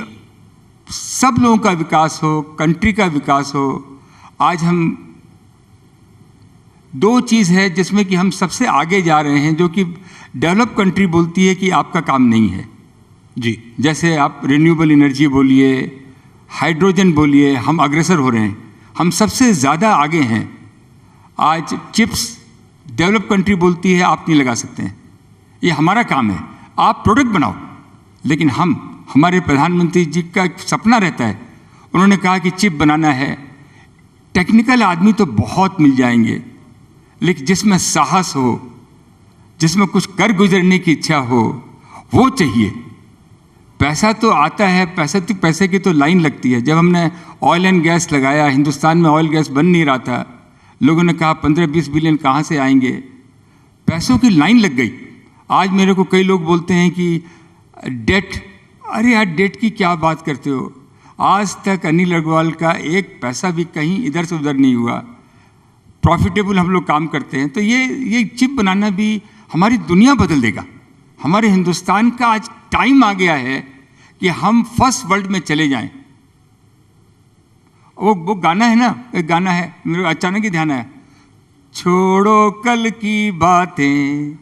सब लोगों का विकास हो, कंट्री का विकास हो। आज हम 2 चीज़ है जिसमें कि हम सबसे आगे जा रहे हैं, जो कि डेवलप कंट्री बोलती है कि आपका काम नहीं है जी। जैसे आप रिन्यूएबल एनर्जी बोलिए, हाइड्रोजन बोलिए, हम अग्रसर हो रहे हैं, हम सबसे ज़्यादा आगे हैं। आज चिप्स डेवलप कंट्री बोलती है आप नहीं लगा सकते हैं, ये हमारा काम है, आप प्रोडक्ट बनाओ। लेकिन हमारे प्रधानमंत्री जी का एक सपना रहता है, उन्होंने कहा कि चिप बनाना है, टेक्निकल आदमी तो बहुत मिल जाएंगे, लेकिन जिसमें साहस हो, जिसमें कुछ कर गुजरने की इच्छा हो, वो चाहिए। पैसा तो आता है, पैसे की तो लाइन लगती है। जब हमने ऑयल एंड गैस लगाया, हिंदुस्तान में ऑयल गैस बन नहीं रहा था, लोगों ने कहा 15-20 बिलियन कहाँ से आएंगे, पैसों की लाइन लग गई। आज मेरे को कई लोग बोलते हैं कि डेट, अरे यार डेट की क्या बात करते हो, आज तक अनिल अग्रवाल का एक पैसा भी कहीं इधर से उधर नहीं हुआ, प्रॉफिटेबल हम लोग काम करते हैं। तो ये चिप बनाना भी हमारी दुनिया बदल देगा। हमारे हिंदुस्तान का आज टाइम आ गया है कि हम फर्स्ट वर्ल्ड में चले जाएं। वो गाना है ना, एक गाना है, मेरे अचानक ही ध्यान आया, छोड़ो कल की बातें,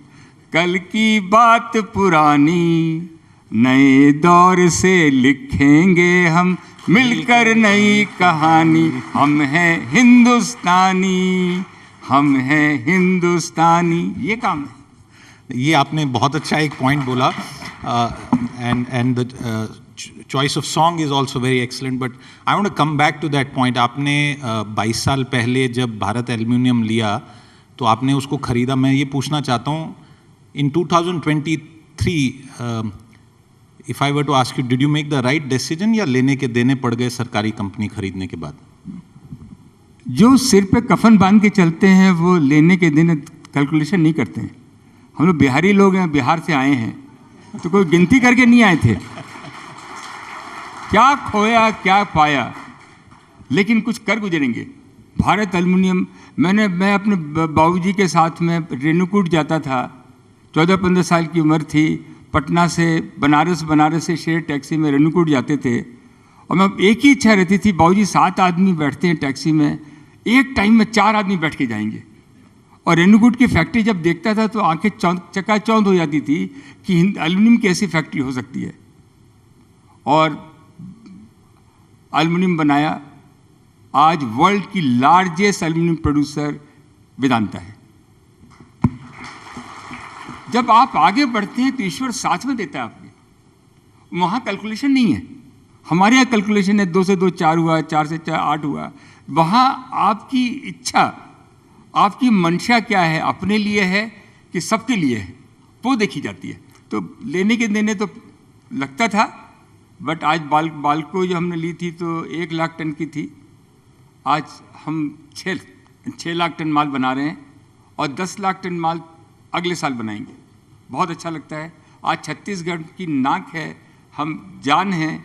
कल की बात पुरानी, नए दौर से लिखेंगे हम मिलकर नई कहानी, हम हैं हिंदुस्तानी, हम हैं हिंदुस्तानी, ये काम है। ये आपने बहुत अच्छा एक पॉइंट बोला, and the choice of song is also very excellent, but I want to come back to that point. आपने 22 साल पहले जब भारत एल्युमिनियम लिया तो आपने उसको खरीदा। मैं ये पूछना चाहता हूँ, in 2023 if I were to ask you, did you make the right decision या लेने के देने पड़ गए सरकारी कंपनी खरीदने के बाद? जो सिर पे कफन बांध के चलते हैं वो लेने के देने कैलकुलेशन नहीं करते हैं। हम लोग बिहारी लोग हैं, बिहार से आए हैं, तो कोई गिनती करके नहीं आए थे। क्या खोया क्या पाया, लेकिन कुछ कर गुजरेंगे। भारत एल्युमिनियम, मैं अपने बाबूजी के साथ में रेणुकूट जाता था, 14-15 साल की उम्र थी, पटना से बनारस से शेयर टैक्सी में रेणुकूट जाते थे, और मैं एक ही इच्छा रहती थी, बाबूजी 7 आदमी बैठते हैं टैक्सी में, एक टाइम में 4 आदमी बैठ के जाएंगे। और रेणुकूट की फैक्ट्री जब देखता था तो आंखें चकाचौंध हो जाती थी कि एल्युमिनियम की ऐसी फैक्ट्री हो सकती है। और एल्युमिनियम बनाया। आज वर्ल्ड की लार्जेस्ट एल्युमिनियम प्रोड्यूसर वेदांता है। जब आप आगे बढ़ते हैं तो ईश्वर साथ में देता है आपके। वहाँ कैलकुलेशन नहीं है, हमारे यहाँ कैलकुलेशन है 2 से 2 4 हुआ, 4 से 4 8 हुआ। वहाँ आपकी इच्छा, आपकी मंशा क्या है, अपने लिए है कि सबके लिए है, वो देखी जाती है। तो लेने के देने तो लगता था, बट आज बाल्को जो हमने ली थी तो 1 लाख टन की थी, आज हम 6 लाख टन माल बना रहे हैं और 10 लाख टन माल अगले साल बनाएंगे। बहुत अच्छा लगता है। आज छत्तीसगढ़ की नाक है, हम जान हैं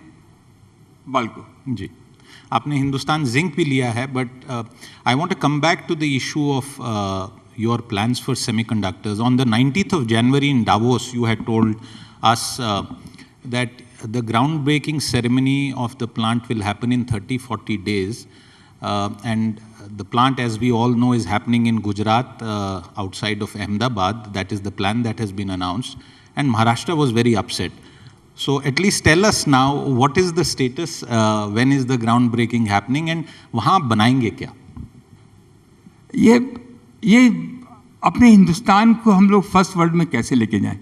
बाल्को। जी, आपने हिंदुस्तान जिंक भी लिया है, but I want to come back to the issue of your plans for semiconductors. On the 19th of January in Davos, you had told us that the groundbreaking ceremony of the plant will happen in 30-40 days. And the plant, as we all know, is happening in Gujarat, outside of Ahmedabad. That is the plan that has been announced. And Maharashtra was very upset. So at least tell us now, what is the status, when is the groundbreaking happening, and वहाँ बनाएंगे क्या? ये अपने हिंदुस्तान को हम लोग first world में कैसे लेके जाएं?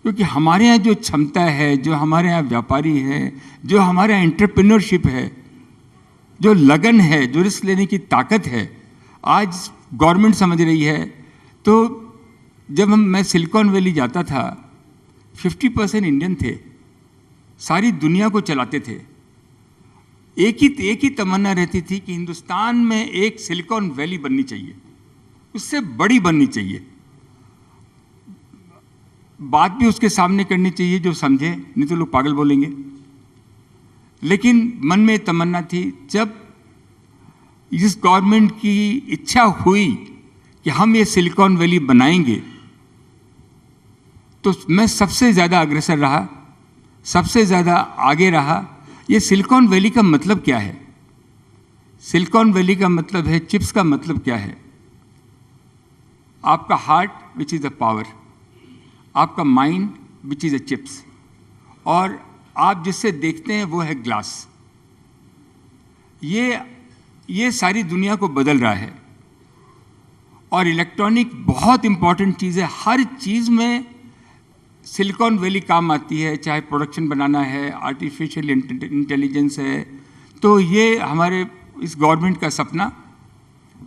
क्योंकि हमारे यहाँ जो क्षमता है, जो हमारे यहाँ व्यापारी है, जो हमारे यहाँ एंटरप्रेन्योरशिप है, जो लगन है, जो रिस्क लेने की ताकत है, आज गवर्नमेंट समझ रही है। तो जब मैं सिलिकॉन वैली जाता था, 50% इंडियन थे, सारी दुनिया को चलाते थे। एक ही तमन्ना रहती थी कि हिंदुस्तान में एक सिलिकॉन वैली बननी चाहिए, उससे बड़ी बननी चाहिए। बात भी उसके सामने करनी चाहिए जो समझे, नहीं तो लोग पागल बोलेंगे। लेकिन मन में तमन्ना थी। जब इस गवर्नमेंट की इच्छा हुई कि हम ये सिलिकॉन वैली बनाएंगे, तो मैं सबसे ज़्यादा अग्रसर रहा, सबसे ज़्यादा आगे रहा। ये सिलिकॉन वैली का मतलब क्या है? सिलिकॉन वैली का मतलब है, चिप्स का मतलब क्या है? आपका heart which is a power, आपका mind which is a chips, और आप जिससे देखते हैं वो है ग्लास। ये सारी दुनिया को बदल रहा है। और इलेक्ट्रॉनिक बहुत इंपॉर्टेंट चीज़ है। हर चीज़ में सिलिकॉन वैली काम आती है, चाहे प्रोडक्शन बनाना है, आर्टिफिशियल इंटेलिजेंस है। तो ये हमारे इस गवर्नमेंट का सपना,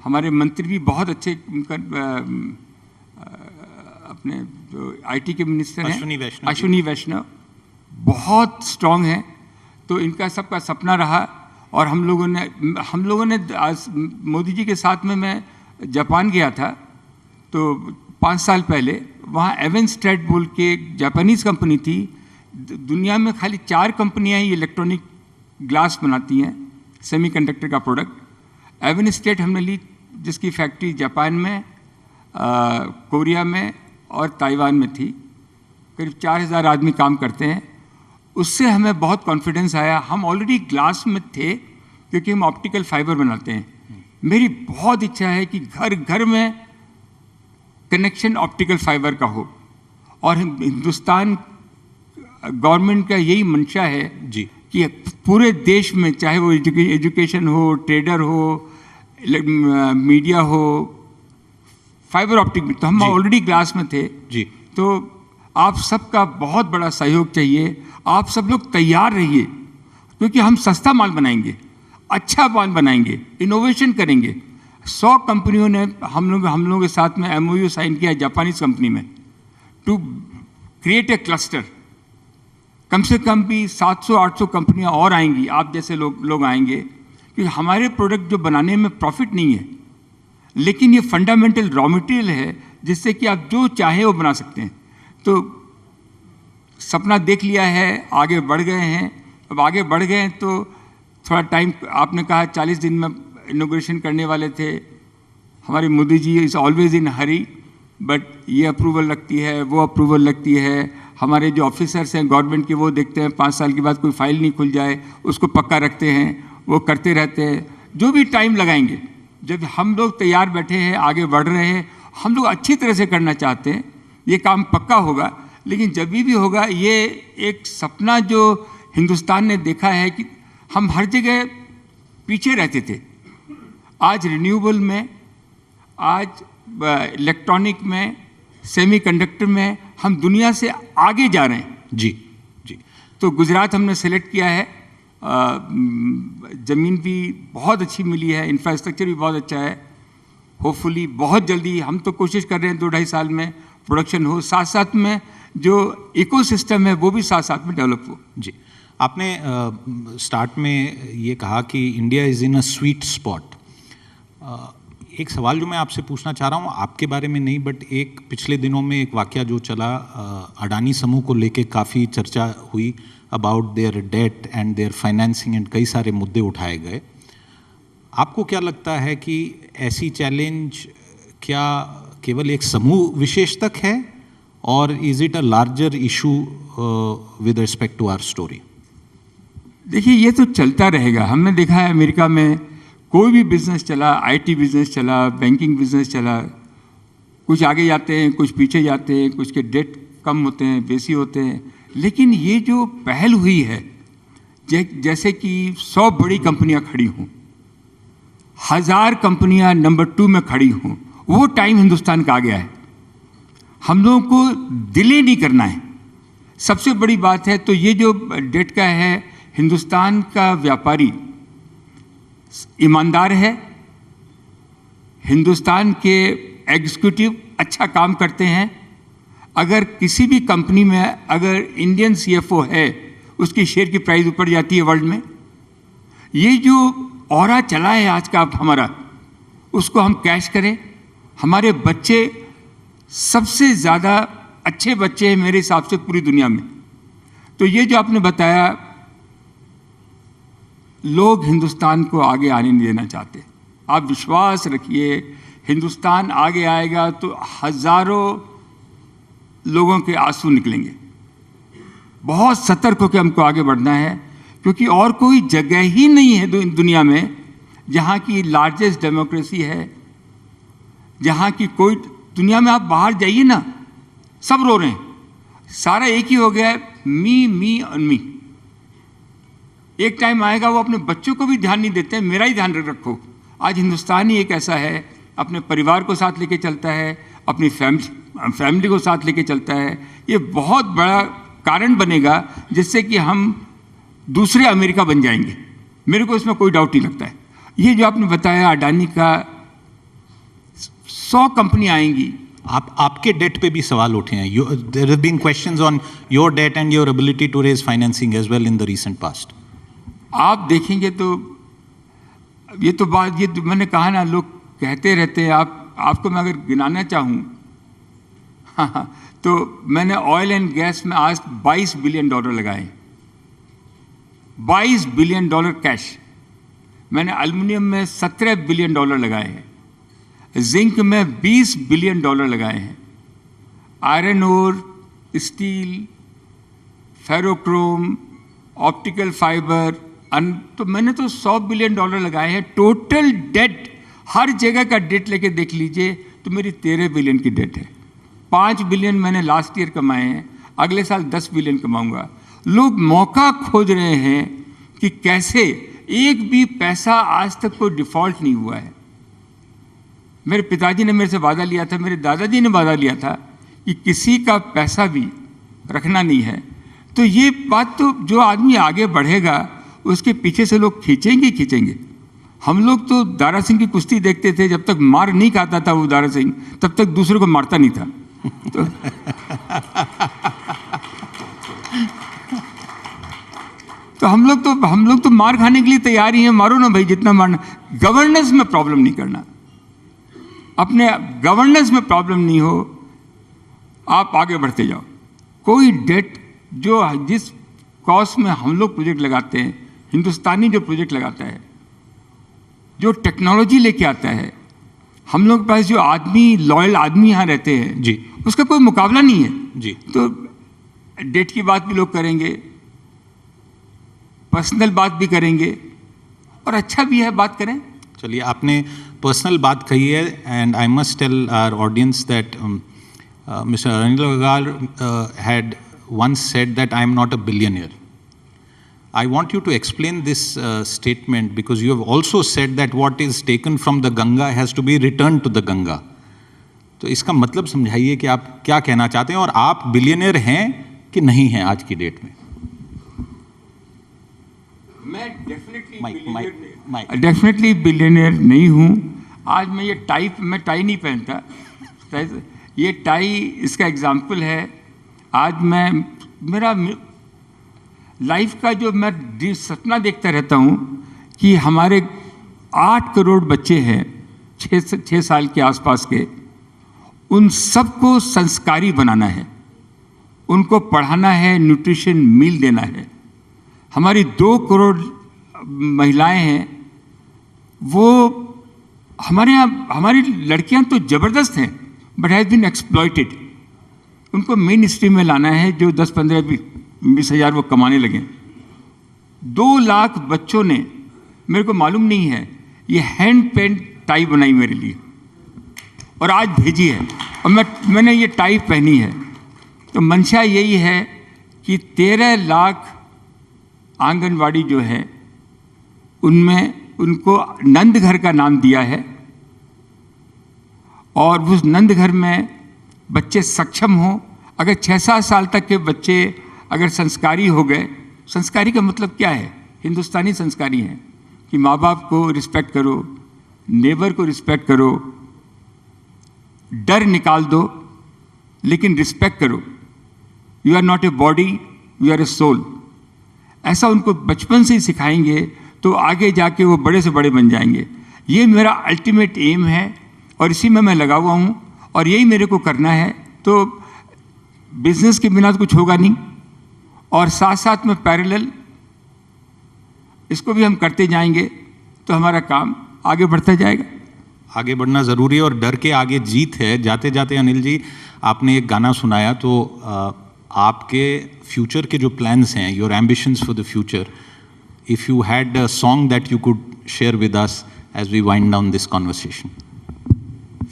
हमारे मंत्री भी बहुत अच्छे, अपने जो IT के मिनिस्टर हैं अश्विनी वैष्णव, बहुत स्ट्रांग है। तो इनका सबका सपना रहा। और हम लोगों ने मोदी जी के साथ में मैं जापान गया था, तो 5 साल पहले वहाँ एवेंस्ट्रेट बोल के एक जापानीज़ कंपनी थी। दुनिया में खाली 4 कंपनियाँ ही इलेक्ट्रॉनिक ग्लास बनाती हैं, सेमीकंडक्टर का प्रोडक्ट। एवेंस्ट्रेट हमने ली, जिसकी फैक्ट्री जापान में, कोरिया में और ताइवान में थी। करीब 4000 आदमी काम करते हैं। उससे हमें बहुत कॉन्फिडेंस आया। हम ऑलरेडी ग्लास में थे क्योंकि हम ऑप्टिकल फाइबर बनाते हैं। मेरी बहुत इच्छा है कि घर घर में कनेक्शन ऑप्टिकल फाइबर का हो, और हिंदुस्तान गवर्नमेंट का यही मंशा है जी कि पूरे देश में, चाहे वो एजुकेशन हो, ट्रेडर हो, मीडिया हो, फाइबर ऑप्टिक में। तो हम ऑलरेडी ग्लास में थे जी। तो आप सबका बहुत बड़ा सहयोग चाहिए। आप सब लोग तैयार रहिए, क्योंकि हम सस्ता माल बनाएंगे, अच्छा माल बनाएंगे, इनोवेशन करेंगे। 100 कंपनियों ने हम लोगों के साथ में MOU साइन किया जापानीज कंपनी में, टू क्रिएट ए क्लस्टर। कम से कम भी 700-800 कंपनियां और आएंगी, आप जैसे लोग आएंगे, क्योंकि हमारे प्रोडक्ट जो बनाने में प्रॉफिट नहीं है, लेकिन ये फंडामेंटल रॉ मटेरियल है जिससे कि आप जो चाहे वो बना सकते हैं। तो सपना देख लिया है, आगे बढ़ गए हैं, अब आगे बढ़ गए तो थोड़ा टाइम, आपने कहा 40 दिन में इनॉग्रेशन करने वाले थे। हमारे Modi ji is always in hurry, but ये अप्रूवल लगती है, वो अप्रूवल लगती है। हमारे जो ऑफिसर्स हैं गवर्नमेंट के, वो देखते हैं 5 साल के बाद कोई फाइल नहीं खुल जाए उसको पक्का रखते हैं, वो करते रहते हैं। जो भी टाइम लगाएंगे, जब हम लोग तैयार बैठे हैं, आगे बढ़ रहे हैं, हम लोग अच्छी तरह से करना चाहते हैं, ये काम पक्का होगा। लेकिन जब भी होगा, ये एक सपना जो हिंदुस्तान ने देखा है कि हम हर जगह पीछे रहते थे, आज रिन्यूएबल में, आज इलेक्ट्रॉनिक में, सेमीकंडक्टर में हम दुनिया से आगे जा रहे हैं। जी जी। तो गुजरात हमने सेलेक्ट किया है, ज़मीन भी बहुत अच्छी मिली है, इंफ्रास्ट्रक्चर भी बहुत अच्छा है। होपफुली बहुत जल्दी, हम तो कोशिश कर रहे हैं 2-2.5 साल में प्रोडक्शन हो, साथ साथ में जो इकोसिस्टम है वो भी साथ साथ में डेवलप हो। जी, आपने स्टार्ट में ये कहा कि India is in a sweet spot. एक सवाल जो मैं आपसे पूछना चाह रहा हूँ, आपके बारे में नहीं, बट एक पिछले दिनों में एक वाकया जो चला, अडानी समूह को लेके काफ़ी चर्चा हुई about their debt and their financing एंड कई सारे मुद्दे उठाए गए। आपको क्या लगता है कि ऐसी चैलेंज क्या केवल एक समूह विशेष तक है, और is it a larger issue with respect to our story? देखिए, ये तो चलता रहेगा। हमने देखा है अमेरिका में कोई भी बिजनेस चला, आईटी बिजनेस चला, बैंकिंग बिजनेस चला, कुछ आगे जाते हैं, कुछ पीछे जाते हैं, कुछ के डेट कम होते हैं, बेसी होते हैं। लेकिन ये जो पहल हुई है, जैसे कि 100 बड़ी कंपनियां खड़ी हों, 1000 कंपनियां नंबर 2 में खड़ी हों, वो टाइम हिंदुस्तान का आ गया है। हम लोगों को डिले नहीं करना है, सबसे बड़ी बात है। तो ये जो डेट का है, हिंदुस्तान का व्यापारी ईमानदार है, हिंदुस्तान के एग्जीक्यूटिव अच्छा काम करते हैं। अगर किसी भी कंपनी में अगर इंडियन सीएफओ है, उसकी शेयर की प्राइस ऊपर जाती है वर्ल्ड में। ये जो ऑरा चला है आज का हमारा, उसको हम कैश करें। हमारे बच्चे सबसे ज़्यादा अच्छे बच्चे हैं मेरे हिसाब से पूरी दुनिया में। तो ये जो आपने बताया, लोग हिंदुस्तान को आगे आने नहीं देना चाहते। आप विश्वास रखिए, हिंदुस्तान आगे आएगा तो हज़ारों लोगों के आंसू निकलेंगे। बहुत सतर्क होकर हमको आगे बढ़ना है, क्योंकि और कोई जगह ही नहीं है दुनिया में जहाँ की लार्जेस्ट डेमोक्रेसी है, जहाँ की कोई, दुनिया में आप बाहर जाइए ना, सब रो रहे हैं, सारा एक ही हो गया है, मी और मी। एक टाइम आएगा वो अपने बच्चों को भी ध्यान नहीं देते हैं, मेरा ही ध्यान रखो। आज हिंदुस्तान ही एक ऐसा है, अपने परिवार को साथ लेके चलता है, अपनी फैमिली को साथ लेके चलता है। ये बहुत बड़ा कारण बनेगा जिससे कि हम दूसरे अमेरिका बन जाएंगे। मेरे को इसमें कोई डाउट नहीं लगता है। ये जो आपने बताया अडानी का 100 कंपनियां आएंगी। आपके डेट पे भी सवाल उठे हैं। There have been questions on your debt and your ability to raise financing as well in the recent past. आप देखेंगे तो ये तो बात, ये तो मैंने कहा ना, लोग कहते रहते हैं। आपको मैं अगर गिनाना चाहूँ तो मैंने ऑयल एंड गैस में आज $22 बिलियन लगाए, $22 बिलियन कैश। मैंने एल्युमिनियम में $17 बिलियन लगाए हैं, जिंक में $20 बिलियन लगाए हैं, iron ore, steel, ferrochrome, optical fibre, तो मैंने तो $100 बिलियन लगाए हैं। टोटल डेट, हर जगह का डेट लेके देख लीजिए तो मेरी 13 बिलियन की डेट है। 5 बिलियन मैंने लास्ट ईयर कमाए हैं, अगले साल 10 बिलियन कमाऊंगा। लोग मौका खोज रहे हैं कि कैसे, एक भी पैसा आज तक कोई डिफॉल्ट नहीं हुआ है। मेरे पिताजी ने मेरे से वादा लिया था, मेरे दादाजी ने वादा लिया था कि किसी का पैसा भी रखना नहीं है। तो ये बात, तो जो आदमी आगे बढ़ेगा उसके पीछे से लोग खींचेंगे। हम लोग तो दारा सिंह की कुश्ती देखते थे, जब तक मार नहीं खाता था वो दारा सिंह, तब तक दूसरे को मारता नहीं था। तो हम लोग तो मार खाने के लिए तैयार ही हैं। मारो ना भाई, जितना मारना। गवर्नेंस में प्रॉब्लम नहीं करना, अपने गवर्नेंस में प्रॉब्लम नहीं हो, आप आगे बढ़ते जाओ। कोई डेट जो जिस कॉस्ट में हम लोग प्रोजेक्ट लगाते हैं, हिंदुस्तानी जो प्रोजेक्ट लगाता है, जो टेक्नोलॉजी लेके आता है, हम लोग के पास जो आदमी, लॉयल आदमी यहाँ रहते हैं जी, उसका कोई मुकाबला नहीं है जी। तो डेट की बात भी लोग करेंगे, पर्सनल बात भी करेंगे, और अच्छा भी है बात करें। चलिए, आपने पर्सनल बात कही है, and I must tell our audience that mister Anil Agarwal had once said that I am not a billionaire. I want you to explain this statement, because you have also said that what is taken from the Ganga has to be returned to the Ganga. तो इसका मतलब समझाइए कि आप क्या कहना चाहते हैं, और आप बिलियनियर हैं कि नहीं हैं आज की डेट में? मैं डेफिनेटली बिलियनियर नहीं हूँ। आज मैं ये मैं टाई नहीं पहनता, ये टाई इसका एग्जाम्पल है। आज मैं मेरा लाइफ का जो मैं सपना देखता रहता हूँ कि हमारे 8 करोड़ बच्चे हैं 6 साल के आसपास के, उन सबको संस्कारी बनाना है, उनको पढ़ाना है, न्यूट्रिशन मील देना है। हमारी 2 करोड़ महिलाएं हैं, वो हमारे यहाँ, हमारी लड़कियाँ तो ज़बरदस्त हैं, बट हैज़ बीन एक्सप्लॉयटेड। उनको मेन स्ट्रीम में लाना है, जो 10-15-20 हज़ार वो कमाने लगे। 2 लाख बच्चों ने, मेरे को मालूम नहीं है, ये हैंड पेंट टाई बनाई मेरे लिए और आज भेजी है, और मैंने ये टाई पहनी है। तो मंशा यही है कि 13 लाख आंगनवाड़ी जो है, उनमें उनको नंद घर का नाम दिया है, और उस नंद घर में बच्चे सक्षम हों। अगर 6-7 साल तक के बच्चे अगर संस्कारी हो गए, संस्कारी का मतलब क्या है? हिंदुस्तानी संस्कारी हैं कि माँ बाप को रिस्पेक्ट करो, नेबर को रिस्पेक्ट करो, डर निकाल दो, लेकिन रिस्पेक्ट करो। You are not a body, you are a soul. ऐसा उनको बचपन से ही सिखाएंगे तो आगे जाके वो बड़े से बड़े बन जाएंगे। ये मेरा अल्टीमेट एम है, और इसी में मैं लगा हुआ हूँ, और यही मेरे को करना है। तो बिजनेस के बिना तो कुछ होगा नहीं, और साथ साथ में पैरेलल इसको भी हम करते जाएंगे तो हमारा काम आगे बढ़ता जाएगा। आगे बढ़ना ज़रूरी है, और डर के आगे जीत है। जाते जाते अनिल जी, आपने एक गाना सुनाया, तो आपके फ्यूचर के जो प्लान्स हैं, your ambitions for the future, if you had a song that you could share with us as we wind down this conversation.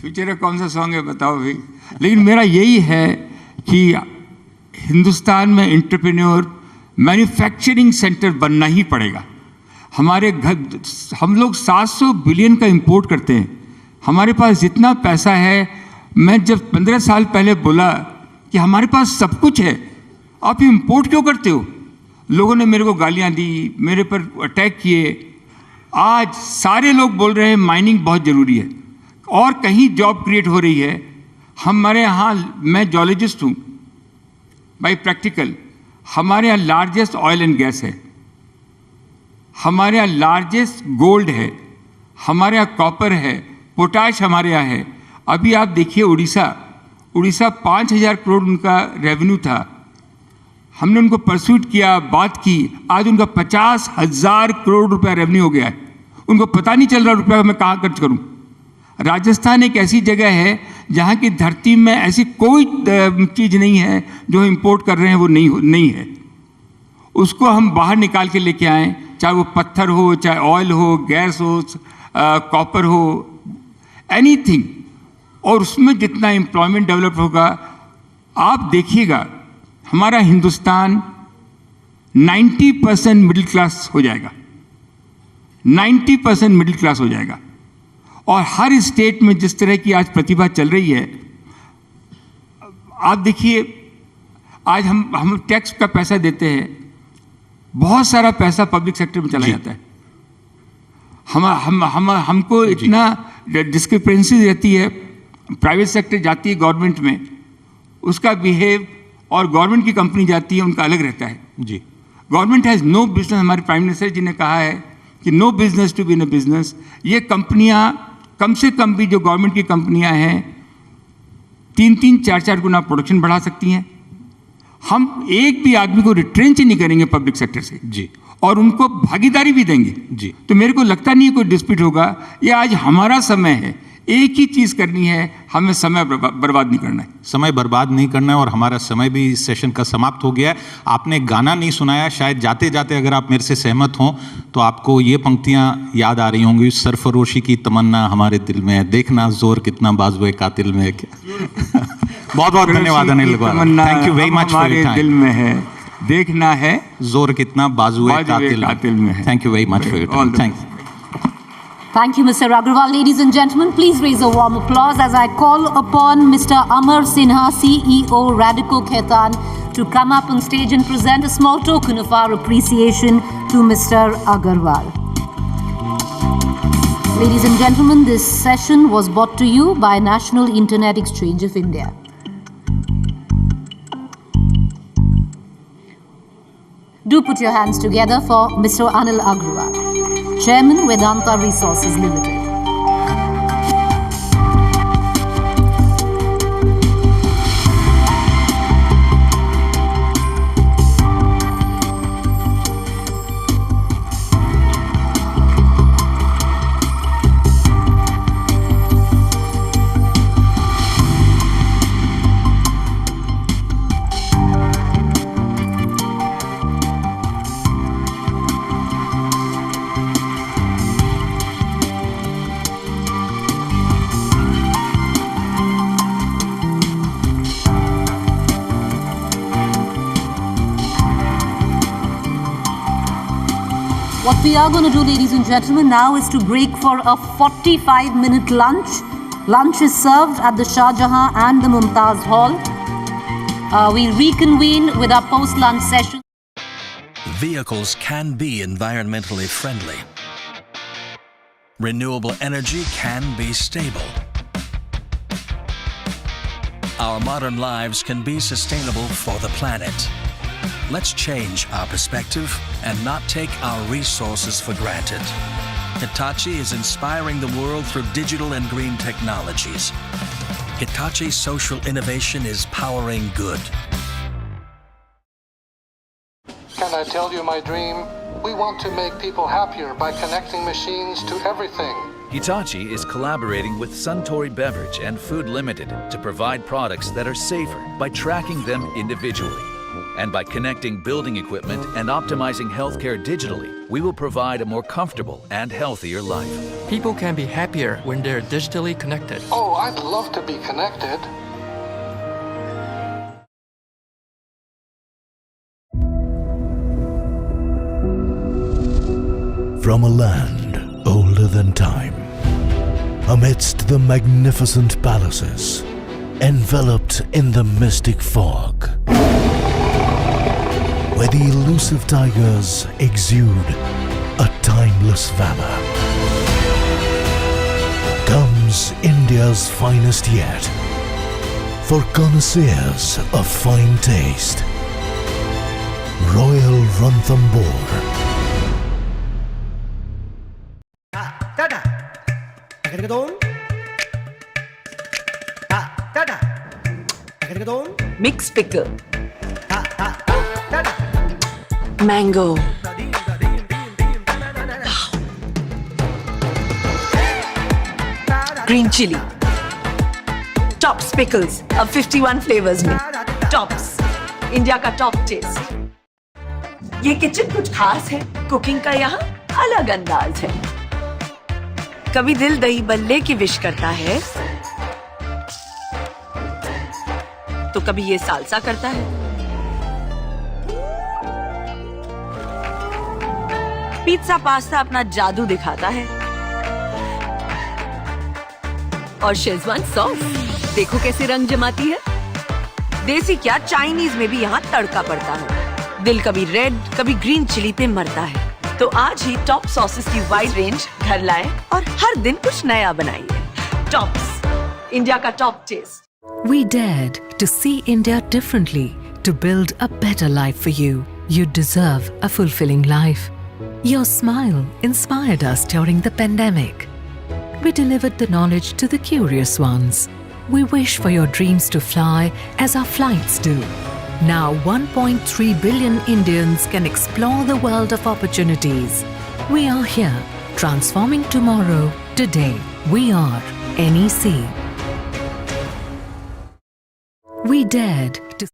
Future का कौन सा सॉन्ग है बताओ भाई। लेकिन मेरा यही है कि हिंदुस्तान में एंटरप्रेन्योर मैन्युफैक्चरिंग सेंटर बनना ही पड़ेगा। हमारे घर, हम लोग 700 बिलियन का इंपोर्ट करते हैं। हमारे पास जितना पैसा है, मैं जब 15 साल पहले बोला कि हमारे पास सब कुछ है, आप इंपोर्ट क्यों करते हो, लोगों ने मेरे को गालियां दी, मेरे पर अटैक किए। आज सारे लोग बोल रहे हैं माइनिंग बहुत ज़रूरी है, और कहीं जॉब क्रिएट हो रही है। हमारे यहाँ, मैं जियोलॉजिस्ट हूँ बाय प्रैक्टिकल, हमारे यहाँ लार्जेस्ट ऑयल एंड गैस है, हमारे यहाँ लार्जेस्ट गोल्ड है, हमारे यहाँ कॉपर है, पोटाश हमारे यहाँ है। अभी आप देखिए उड़ीसा 5,000 करोड़ उनका रेवेन्यू था, हमने उनको परस्यूट किया, बात की, आज उनका 50,000 करोड़ रुपया रेवेन्यू हो गया है। उनको पता नहीं चल रहा रुपया मैं कहाँ खर्च करूँ। राजस्थान एक ऐसी जगह है जहाँ की धरती में ऐसी कोई चीज़ नहीं है जो इंपोर्ट कर रहे हैं वो नहीं है। उसको हम बाहर निकाल के लेके आएँ, चाहे वो पत्थर हो, चाहे ऑयल हो, गैस हो, कॉपर हो, एनीथिंग, और उसमें जितना एम्प्लॉयमेंट डेवलप होगा, आप देखिएगा हमारा हिंदुस्तान 90% मिडिल क्लास हो जाएगा, 90% मिडिल क्लास हो जाएगा। और हर स्टेट में जिस तरह की आज प्रतिभा चल रही है, आप देखिए, आज हम टैक्स का पैसा देते हैं, बहुत सारा पैसा पब्लिक सेक्टर में चला जाता है। हमको इतना डिस्क्रिपेंसी रहती है, प्राइवेट सेक्टर जाती है गवर्नमेंट में, उसका बिहेव, और गवर्नमेंट की कंपनी जाती है उनका अलग रहता है। जी, गवर्नमेंट हैज़ नो बिजनेस, हमारे प्राइम मिनिस्टर जी ने कहा है कि no business to be in a business. ये कंपनियां, कम से कम भी जो गवर्नमेंट की कंपनियां हैं, 3-4 गुना प्रोडक्शन बढ़ा सकती हैं, हम एक भी आदमी को रिट्रेंच नहीं करेंगे पब्लिक सेक्टर से जी, और उनको भागीदारी भी देंगे जी, तो मेरे को लगता नहीं है कोई डिस्प्यूट होगा। ये आज हमारा समय है, एक ही चीज़ करनी है, हमें समय बर्बाद नहीं करना है। समय बर्बाद नहीं करना है और हमारा समय भी इस सेशन का समाप्त हो गया है। आपने गाना नहीं सुनाया, शायद जाते जाते अगर आप मेरे से सहमत हों तो आपको ये पंक्तियां याद आ रही होंगी, सरफरोशी की तमन्ना हमारे दिल में है, देखना जोर कितना बाजुए कातिल में है। क्या बहुत बहुत धन्यवाद Anil Agarwal, thank you very much for your time. दिल में है, देखना है जोर कितना बाजुए कातिल में है। Thank you very much for your time. Thank you. Thank you, Mr. Agrawal. Ladies and gentlemen, please raise a warm applause as I call upon Mr. Amar Sinha, CEO, Radico Khaitan, to come up on stage and present a small token of our appreciation to Mr. Agrawal. Ladies and gentlemen, this session was brought to you by National Internet Exchange of India. Do put your hands together for Mr. Anil Agrawal, Chairman, Vedanta Resources Limited. What we are going to do, ladies and gentlemen, now is to break for a 45-minute lunch. Lunch is served at the Shah Jahan and the Mumtaz Hall. We'll reconvene with our post-lunch session. Vehicles can be environmentally friendly. Renewable energy can be stable. Our modern lives can be sustainable for the planet. Let's change our perspective and not take our resources for granted. Hitachi is inspiring the world through digital and green technologies. Hitachi social innovation is powering good. Can I tell you my dream? We want to make people happier by connecting machines to everything. Hitachi is collaborating with Suntory Beverage and Food Limited to provide products that are safer by tracking them individually. And by connecting building equipment and optimizing healthcare digitally, we will provide a more comfortable and healthier life. People can be happier when they're digitally connected. Oh, I'd love to be connected. From a land older than time, amidst the magnificent palaces, enveloped in the mystic fog, where the elusive tigers exude a timeless valor, comes India's finest yet. For connoisseurs of fine taste, Royal Ranthambore. Mixed pickle. Mango. Green chili. Tops pickles. अब 51 flavors में. Tops. India का top test. ये kitchen कुछ खास है. Cooking का यहाँ अलग अंदाज है. कभी दिल दही बल्ले की विश करता है, तो कभी ये सालसा करता है. पिज्जा पास्ता अपना जादू दिखाता है. और शेजवान सॉस देखो कैसे रंग जमाती है. देसी क्या चाइनीज में भी यहाँ तड़का पड़ता है. दिल कभी रेड कभी ग्रीन चिली पे मरता है. तो आज ही टॉप सॉसेस की वाइड रेंज घर लाएं और हर दिन कुछ नया बनाइए. टॉप्स, इंडिया का top taste. We dared to see India differently to build a better life for you. You deserve a fulfilling life. Your smile inspired us during the pandemic. We delivered the knowledge to the curious ones. We wish for your dreams to fly as our flights do. Now 1.3 billion Indians can explore the world of opportunities. We are here, transforming tomorrow, today. We are NEC. We dared to